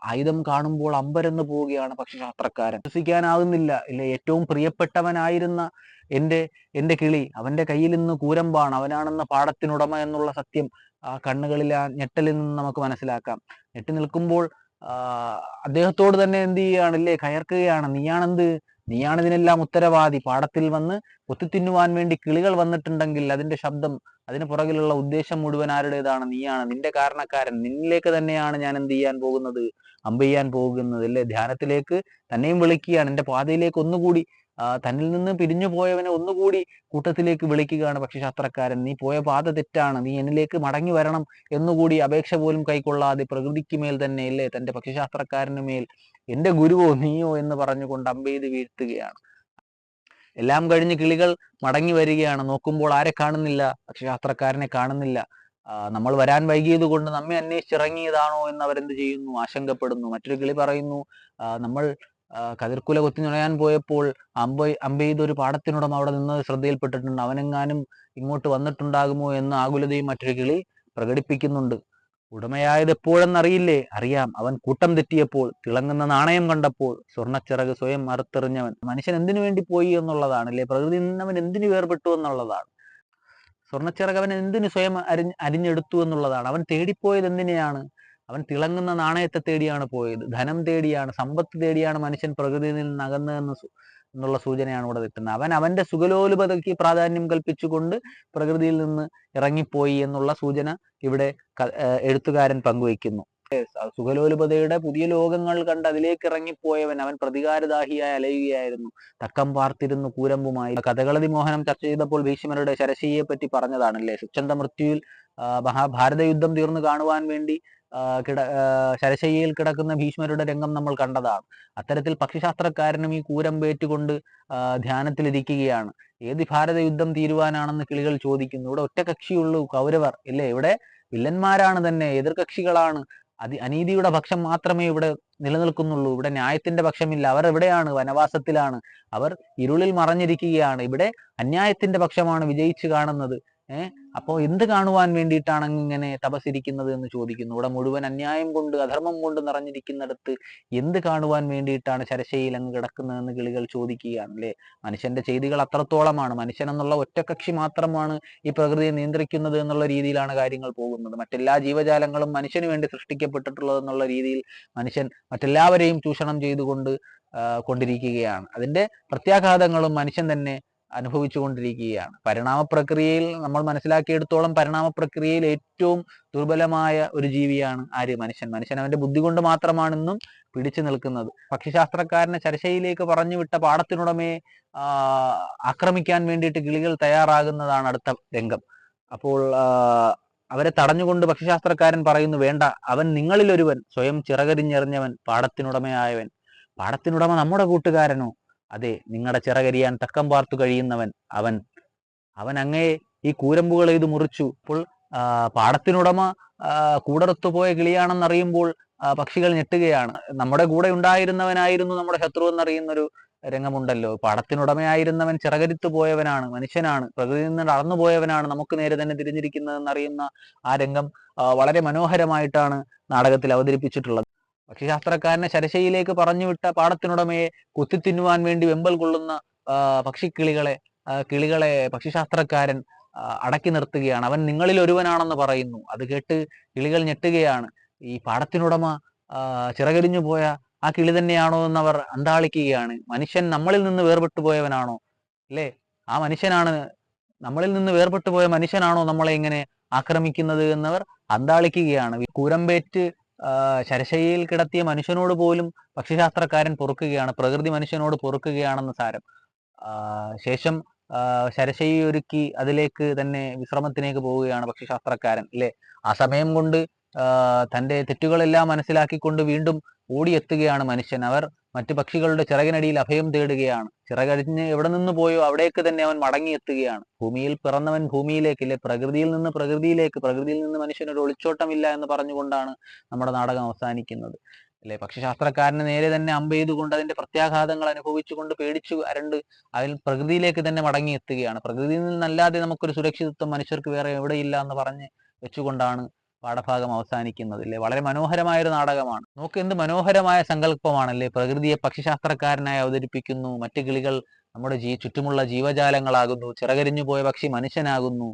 ആയുധം കാണുമ്പോൾ അമ്പരന്ന് പോവുകയാണ് പക്ഷിശാസ്ത്രക്കാരൻ. വിശ്വസിക്കാനാകുന്നില്ല ഇല്ലേ. ഏറ്റവും പ്രിയപ്പെട്ടവനായിരുന്ന എന്റെ കിളി, അവന്റെ കയ്യിൽ ഇന്ന് കൂരമ്പാണ്. അവനാണെന്ന പാടത്തിനുടമ എന്നുള്ള സത്യം ആ കണ്ണുകളിൽ, ആ ഞെട്ടലിൽ നിന്ന് നമുക്ക് മനസ്സിലാക്കാം. ഞെട്ടി നിൽക്കുമ്പോൾ അദ്ദേഹത്തോട് തന്നെ എന്ത് ചെയ്യുകയാണല്ലേ, കയർക്കുകയാണ്. നീയാണ് ഇതിനെല്ലാം ഉത്തരവാദി. പാടത്തിൽ വന്ന് കൊത്തിത്തിന്നുവാൻ വേണ്ടി കിളികൾ വന്നിട്ടുണ്ടെങ്കിൽ അതിന്റെ ശബ്ദം, അതിന് പുറകിലുള്ള ഉദ്ദേശം മുഴുവൻ ആരുടേതാണ്? നീയാണ്. നിന്റെ കാരണക്കാരൻ. നിന്നിലേക്ക് തന്നെയാണ് ഞാൻ എന്ത് ചെയ്യാൻ പോകുന്നത്? അമ്പെയ്യാൻ പോകുന്നത് അല്ലേ. ധ്യാനത്തിലേക്ക് തന്നെയും വിളിക്കുകയാണ്. എന്റെ പാതയിലേക്ക് ഒന്നുകൂടി, തന്നിൽ നിന്ന് പിരിഞ്ഞു പോയവനെ ഒന്നുകൂടി കൂട്ടത്തിലേക്ക് വിളിക്കുകയാണ് പക്ഷിശാസ്ത്രക്കാരൻ. നീ പോയ പാത തെറ്റാണ്, നീ എന്നിലേക്ക് മടങ്ങി വരണം എന്നുകൂടി അപേക്ഷ പോലും കൈക്കൊള്ളാതെ പ്രകൃതിക്ക് മേൽ തന്നെ അല്ലേ, തന്റെ പക്ഷിശാസ്ത്രക്കാരന് മേൽ, എന്റെ ഗുരുവോ നീയോ എന്ന് പറഞ്ഞുകൊണ്ട് അമ്പെയ്ത് വീഴ്ത്തുകയാണ്. എല്ലാം കഴിഞ്ഞ് കിളികൾ മടങ്ങി വരികയാണ്. നോക്കുമ്പോൾ ആരെ കാണുന്നില്ല? പക്ഷിശാസ്ത്രക്കാരനെ കാണുന്നില്ല. നമ്മൾ വരാൻ വൈകിയത് കൊണ്ട് നമ്മെ അന്വേഷിച്ചിറങ്ങിയതാണോ എന്ന് അവരെന്ത് ചെയ്യുന്നു? ആശങ്കപ്പെടുന്നു. മറ്റൊരു കിളി പറയുന്നു, നമ്മൾ കതിർക്കുല കൊത്തി നുണയാൻ പോയപ്പോൾ അമ്പെയ്ത് ഒരു പാടത്തിനുടമ അവിടെ നിന്ന് ശ്രദ്ധയിൽപ്പെട്ടിട്ടുണ്ട്. അവനെങ്ങാനും ഇങ്ങോട്ട് വന്നിട്ടുണ്ടാകുമോ എന്ന ആകുലതയും മറ്റൊരു കിളി പ്രകടിപ്പിക്കുന്നുണ്ട്. ഉടമയായത് എപ്പോഴെന്നറിയില്ലേ? അറിയാം. അവൻ കൂട്ടം തെറ്റിയപ്പോൾ, തിളങ്ങുന്ന നാണയം കണ്ടപ്പോൾ, സ്വർണ്ണച്ചിറക് സ്വയം അറുത്തെറിഞ്ഞവൻ. മനുഷ്യൻ എന്തിനു വേണ്ടി പോയി എന്നുള്ളതാണ് അല്ലെ. പ്രകൃതി നിന്നവൻ എന്തിനു വേർപെട്ടു എന്നുള്ളതാണ്. സ്വർണ്ണച്ചിറക് അവൻ എന്തിനു സ്വയം അരിഞ്ഞെടുത്തു എന്നുള്ളതാണ്. അവൻ തേടിപ്പോയത് എന്തിനെയാണ്? അവൻ തിളങ്ങുന്ന നാണയത്തെ തേടിയാണ് പോയത്. ധനം തേടിയാണ്, സമ്പത്ത് തേടിയാണ് മനുഷ്യൻ പ്രകൃതിയിൽ നിന്ന് അകന്നതെന്ന് എന്നുള്ള സൂചനയാണ് ഇവിടെ കിട്ടുന്നത്. അവൻ അവന്റെ സുഖലോലുപതയ്ക്ക് പ്രാധാന്യം കൽപ്പിച്ചുകൊണ്ട് പ്രകൃതിയിൽ നിന്ന് ഇറങ്ങിപ്പോയി എന്നുള്ള സൂചന ഇവിടെ എഴുത്തുകാരൻ പങ്കുവയ്ക്കുന്നു. സുഖലോലുപതയുടെ പുതിയ ലോകങ്ങൾ കണ്ട് അതിലേക്ക് ഇറങ്ങിപ്പോയവൻ അവൻ പ്രതികാരദാഹിയായി അലയുകയായിരുന്നു. തക്കം പാർത്തിരുന്നു കൂരമ്പുമായി. കഥകളി മോഹനം ചർച്ച ചെയ്തപ്പോൾ ഭീഷ്മരുടെ ശരശയ്യയെ പറ്റി പറഞ്ഞതാണല്ലേ. സ്വച്ഛന്ത മൃത്യുവിൽ മഹാഭാരത യുദ്ധം തീർന്നു കാണുവാൻ വേണ്ടി ശരശയ്യയിൽ കിടക്കുന്ന ഭീഷ്മരുടെ രംഗം നമ്മൾ കണ്ടതാണ്. അത്തരത്തിൽ പക്ഷിശാസ്ത്രക്കാരനും ഈ കൂരമ്പേറ്റുകൊണ്ട് ധ്യാനത്തിലിരിക്കുകയാണ്. ഏത് ഭാരത യുദ്ധം തീരുവാനാണെന്ന് കിളികൾ ചോദിക്കുന്നു. ഇവിടെ ഒറ്റ കക്ഷിയുള്ളൂ, കൗരവർ ഇല്ലേ. ഇവിടെ വില്ലന്മാരാണ് തന്നെ, എതിർകക്ഷികളാണ്. അനീതിയുടെ പക്ഷം മാത്രമേ ഇവിടെ നിലനിൽക്കുന്നുള്ളൂ. ഇവിടെ ന്യായത്തിന്റെ പക്ഷമില്ല. അവർ എവിടെയാണ്? വനവാസത്തിലാണ്. അവർ ഇരുളിൽ മറഞ്ഞിരിക്കുകയാണ്. ഇവിടെ അന്യായത്തിന്റെ പക്ഷമാണ് വിജയിച്ചു കാണുന്നത്. അപ്പോൾ എന്ത് കാണുവാൻ വേണ്ടിയിട്ടാണ് ഇങ്ങനെ തപസ്സിരിക്കുന്നത് എന്ന് ചോദിക്കുന്നു. ഇവിടെ മുഴുവൻ അന്യായം കൊണ്ട് അധർമ്മം കൊണ്ട് നിറഞ്ഞിരിക്കുന്നിടത്ത് എന്ത് കാണുവാൻ വേണ്ടിയിട്ടാണ് ശരശയിൽ അങ്ങ് കിടക്കുന്നതെന്ന് കിളികൾ ചോദിക്കുകയാണ് അല്ലേ. മനുഷ്യന്റെ ചെയ്തികൾ അത്രത്തോളമാണ്. മനുഷ്യൻ എന്നുള്ള ഒറ്റക്കക്ഷി മാത്രമാണ് ഈ പ്രകൃതിയെ നിയന്ത്രിക്കുന്നത് എന്നുള്ള രീതിയിലാണ് കാര്യങ്ങൾ പോകുന്നത്. മറ്റെല്ലാ ജീവജാലങ്ങളും മനുഷ്യന് വേണ്ടി സൃഷ്ടിക്കപ്പെട്ടിട്ടുള്ളത് എന്നുള്ള രീതിയിൽ മനുഷ്യൻ മറ്റെല്ലാവരെയും ചൂഷണം ചെയ്തുകൊണ്ട് കൊണ്ടിരിക്കുകയാണ്. അതിന്റെ പ്രത്യാഘാതങ്ങളും മനുഷ്യൻ തന്നെ അനുഭവിച്ചു കൊണ്ടിരിക്കുകയാണ്. പരിണാമ പ്രക്രിയയിൽ നമ്മൾ മനസ്സിലാക്കിയെടുത്തോളം പരിണാമ പ്രക്രിയയിൽ ഏറ്റവും ദുർബലമായ ഒരു ജീവിയാണ് ആര്? മനുഷ്യൻ. മനുഷ്യൻ അവന്റെ ബുദ്ധി കൊണ്ട് മാത്രമാണ് ഇന്നും പിടിച്ചു നിൽക്കുന്നത്. പക്ഷിശാസ്ത്രക്കാരനെ ശരശയിലേക്ക് പറഞ്ഞു വിട്ട പാടത്തിനുടമയെ ആക്രമിക്കാൻ വേണ്ടിയിട്ട് കിളികൾ തയ്യാറാകുന്നതാണ് അടുത്ത രംഗം. അപ്പോൾ അവരെ തടഞ്ഞുകൊണ്ട് പക്ഷിശാസ്ത്രക്കാരൻ പറയുന്നു, വേണ്ട, അവൻ നിങ്ങളിൽ ഒരുവൻ, സ്വയം ചിറകരിഞ്ഞെറിഞ്ഞവൻ, പാടത്തിനുടമയായവൻ. പാടത്തിനുടമ നമ്മുടെ കൂട്ടുകാരനോ? അതെ, നിങ്ങളുടെ ചിറകരിയാൻ തക്കം പാർത്തു കഴിയുന്നവൻ അവൻ. അവൻ അങ്ങേ ഈ കൂരമ്പുകൾ ഇത് മുറിച്ചു. അപ്പോൾ പാടത്തിനുടമ കൂടറുത്തു പോയ കിളിയാണെന്നറിയുമ്പോൾ പക്ഷികൾ ഞെട്ടുകയാണ്. നമ്മുടെ കൂടെ ഉണ്ടായിരുന്നവനായിരുന്നു നമ്മുടെ ശത്രു എന്നറിയുന്നൊരു രംഗമുണ്ടല്ലോ. പാടത്തിനുടമയായിരുന്നവൻ ചിറകരിത്തു പോയവനാണ്, മനുഷ്യനാണ്, പ്രകൃതിയിൽ നിന്ന് അടർന്നു പോയവനാണ്, നമുക്ക് നേരെ തന്നെ തിരിഞ്ഞിരിക്കുന്നതെന്നറിയുന്ന ആ രംഗം വളരെ മനോഹരമായിട്ടാണ് നാടകത്തിൽ അവതരിപ്പിച്ചിട്ടുള്ളത്. പക്ഷിശാസ്ത്രക്കാരനെ ശരശയിലേക്ക് പറഞ്ഞുവിട്ട പാടത്തിനുടമയെ കുത്തിത്തിന്നുവാൻ വേണ്ടി വെമ്പൽ കൊള്ളുന്ന കിളികളെ പക്ഷിശാസ്ത്രക്കാരൻ അടക്കി നിർത്തുകയാണ്. അവൻ നിങ്ങളിൽ ഒരുവനാണെന്ന് പറയുന്നു. അത് കേട്ട് കിളികൾ ഞെട്ടുകയാണ്. ഈ പാടത്തിനുടമ ചിറകരിഞ്ഞു പോയ ആ കിളി തന്നെയാണോ എന്നവർ അന്താളിക്കുകയാണ്. മനുഷ്യൻ നമ്മളിൽ നിന്ന് വേർപെട്ടു പോയവനാണോ അല്ലേ? ആ മനുഷ്യനാണ്, നമ്മളിൽ നിന്ന് വേർപെട്ടു പോയ മനുഷ്യനാണോ നമ്മളെ ഇങ്ങനെ ആക്രമിക്കുന്നത് എന്നവർ അന്താളിക്കുകയാണ്. കൂരമ്പേറ്റ് ശരശയ്യയിൽ കിടത്തിയ മനുഷ്യനോട് പോലും പക്ഷിശാസ്ത്രക്കാരൻ പൊറുക്കുകയാണ്. പ്രകൃതി മനുഷ്യനോട് പൊറുക്കുകയാണെന്ന് സാരം. ശേഷം ശരശയ്യ ഒരുക്കി അതിലേക്ക് തന്നെ വിശ്രമത്തിലേക്ക് പോവുകയാണ് പക്ഷിശാസ്ത്രക്കാരൻ അല്ലെ. ആ സമയം കൊണ്ട് തന്റെ തെറ്റുകളെല്ലാം മനസ്സിലാക്കിക്കൊണ്ട് വീണ്ടും ഓടിയെത്തുകയാണ് മനുഷ്യൻ. അവർ മറ്റു പക്ഷികളുടെ ചിറകിനടിയിൽ അഭയം തേടുകയാണ്. ചിറകടിഞ്ഞ് എവിടെ നിന്ന് പോയോ അവിടേക്ക് തന്നെ അവൻ മടങ്ങിയെത്തുകയാണ്. ഭൂമിയിൽ പിറന്നവൻ ഭൂമിയിലേക്ക് അല്ലെ, പ്രകൃതിയിൽ നിന്ന് പ്രകൃതിയിലേക്ക്, പ്രകൃതിയിൽ നിന്ന് മനുഷ്യനൊരു ഒളിച്ചോട്ടമില്ല എന്ന് പറഞ്ഞുകൊണ്ടാണ് നമ്മുടെ നാടകം അവസാനിക്കുന്നത് അല്ലെ. പക്ഷിശാസ്ത്രക്കാരന് നേരെ തന്നെ അമ്പെയ്തുകൊണ്ട് അതിന്റെ പ്രത്യാഘാതങ്ങൾ അനുഭവിച്ചുകൊണ്ട് പേടിച്ചു അരണ്ട് അതിൽ പ്രകൃതിയിലേക്ക് തന്നെ മടങ്ങിയെത്തുകയാണ്. പ്രകൃതിയിൽ നിന്നല്ലാതെ നമുക്കൊരു സുരക്ഷിതത്വം മനുഷ്യർക്ക് വേറെ എവിടെയില്ല എന്ന് പറഞ്ഞ് വെച്ചുകൊണ്ടാണ് പാഠഭാഗം അവസാനിക്കുന്നത് അല്ലേ. വളരെ മനോഹരമായ ഒരു നാടകമാണ്. നോക്ക്, എന്ത് മനോഹരമായ സങ്കല്പമാണല്ലേ. പ്രകൃതിയെ പക്ഷിശാസ്ത്രക്കാരനായി അവതരിപ്പിക്കുന്നു. മറ്റു കിളികൾ നമ്മുടെ ചുറ്റുമുള്ള ജീവജാലങ്ങളാകുന്നു. ചിറകരിഞ്ഞു പോയ പക്ഷി മനുഷ്യനാകുന്നു.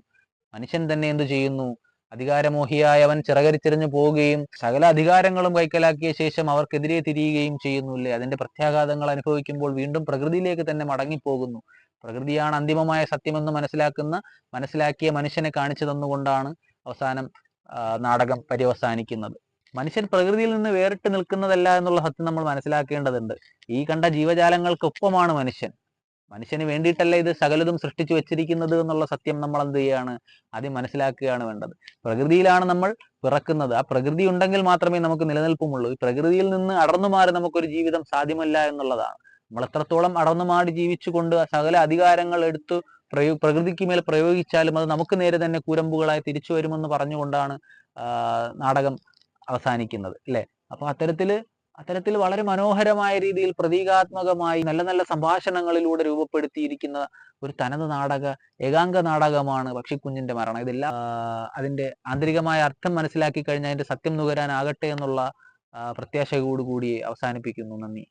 മനുഷ്യൻ തന്നെ എന്തു ചെയ്യുന്നു? അധികാരമോഹിയായവൻ ചിറകരിച്ചെറിഞ്ഞു പോവുകയും സകല അധികാരങ്ങളും കൈക്കലാക്കിയ ശേഷം അവർക്കെതിരെ തിരിയുകയും ചെയ്യുന്നു. അതിന്റെ പ്രത്യാഘാതങ്ങൾ അനുഭവിക്കുമ്പോൾ വീണ്ടും പ്രകൃതിയിലേക്ക് തന്നെ മടങ്ങിപ്പോകുന്നു. പ്രകൃതിയാണ് അന്തിമമായ സത്യമെന്ന് മനസ്സിലാക്കിയ മനുഷ്യനെ കാണിച്ചു തന്നുകൊണ്ടാണ് അവസാനം നാടകം പര്യവസാനിക്കുന്നത്. മനുഷ്യൻ പ്രകൃതിയിൽ നിന്ന് വേറിട്ട് നിൽക്കുന്നതല്ല എന്നുള്ള സത്യം നമ്മൾ മനസ്സിലാക്കേണ്ടതുണ്ട്. ഈ കണ്ട ജീവജാലങ്ങൾക്കൊപ്പമാണ് മനുഷ്യന് വേണ്ടിയിട്ടല്ല ഇത് സകലതും സൃഷ്ടിച്ചു വെച്ചിരിക്കുന്നത് എന്നുള്ള സത്യം നമ്മൾ എന്ത് ചെയ്യാണ്? ആദ്യം മനസ്സിലാക്കുകയാണ് വേണ്ടത്. പ്രകൃതിയിലാണ് നമ്മൾ പിറക്കുന്നത്. ആ പ്രകൃതി ഉണ്ടെങ്കിൽ മാത്രമേ നമുക്ക് നിലനിൽപ്പുമുള്ളൂ. ഈ പ്രകൃതിയിൽ നിന്ന് അടർന്നു മാറി നമുക്കൊരു ജീവിതം സാധ്യമല്ല എന്നുള്ളതാണ്. നമ്മൾ എത്രത്തോളം അടർന്നു മാറി ജീവിച്ചുകൊണ്ട് സകല അധികാരങ്ങൾ എടുത്തു പ്രകൃതിക്ക് മേൽ പ്രയോഗിച്ചാലും അത് നമുക്ക് നേരെ തന്നെ കൂരമ്പുകളായി തിരിച്ചു വരുമെന്ന് പറഞ്ഞുകൊണ്ടാണ് നാടകം അവസാനിക്കുന്നത് അല്ലെ. അപ്പൊ അത്തരത്തിൽ വളരെ മനോഹരമായ രീതിയിൽ പ്രതീകാത്മകമായി നല്ല നല്ല സംഭാഷണങ്ങളിലൂടെ രൂപപ്പെടുത്തിയിരിക്കുന്ന ഒരു തനത് ഏകാംഗ നാടകമാണ് പക്ഷിക്കുഞ്ഞിന്റെ മരണം. ഇതെല്ലാം അതിന്റെ ആന്തരികമായ അർത്ഥം മനസ്സിലാക്കി കഴിഞ്ഞാൽ അതിന്റെ സത്യം നുകരാനാകട്ടെ എന്നുള്ള പ്രത്യാശയോടുകൂടി അവസാനിപ്പിക്കുന്നു. നന്ദി.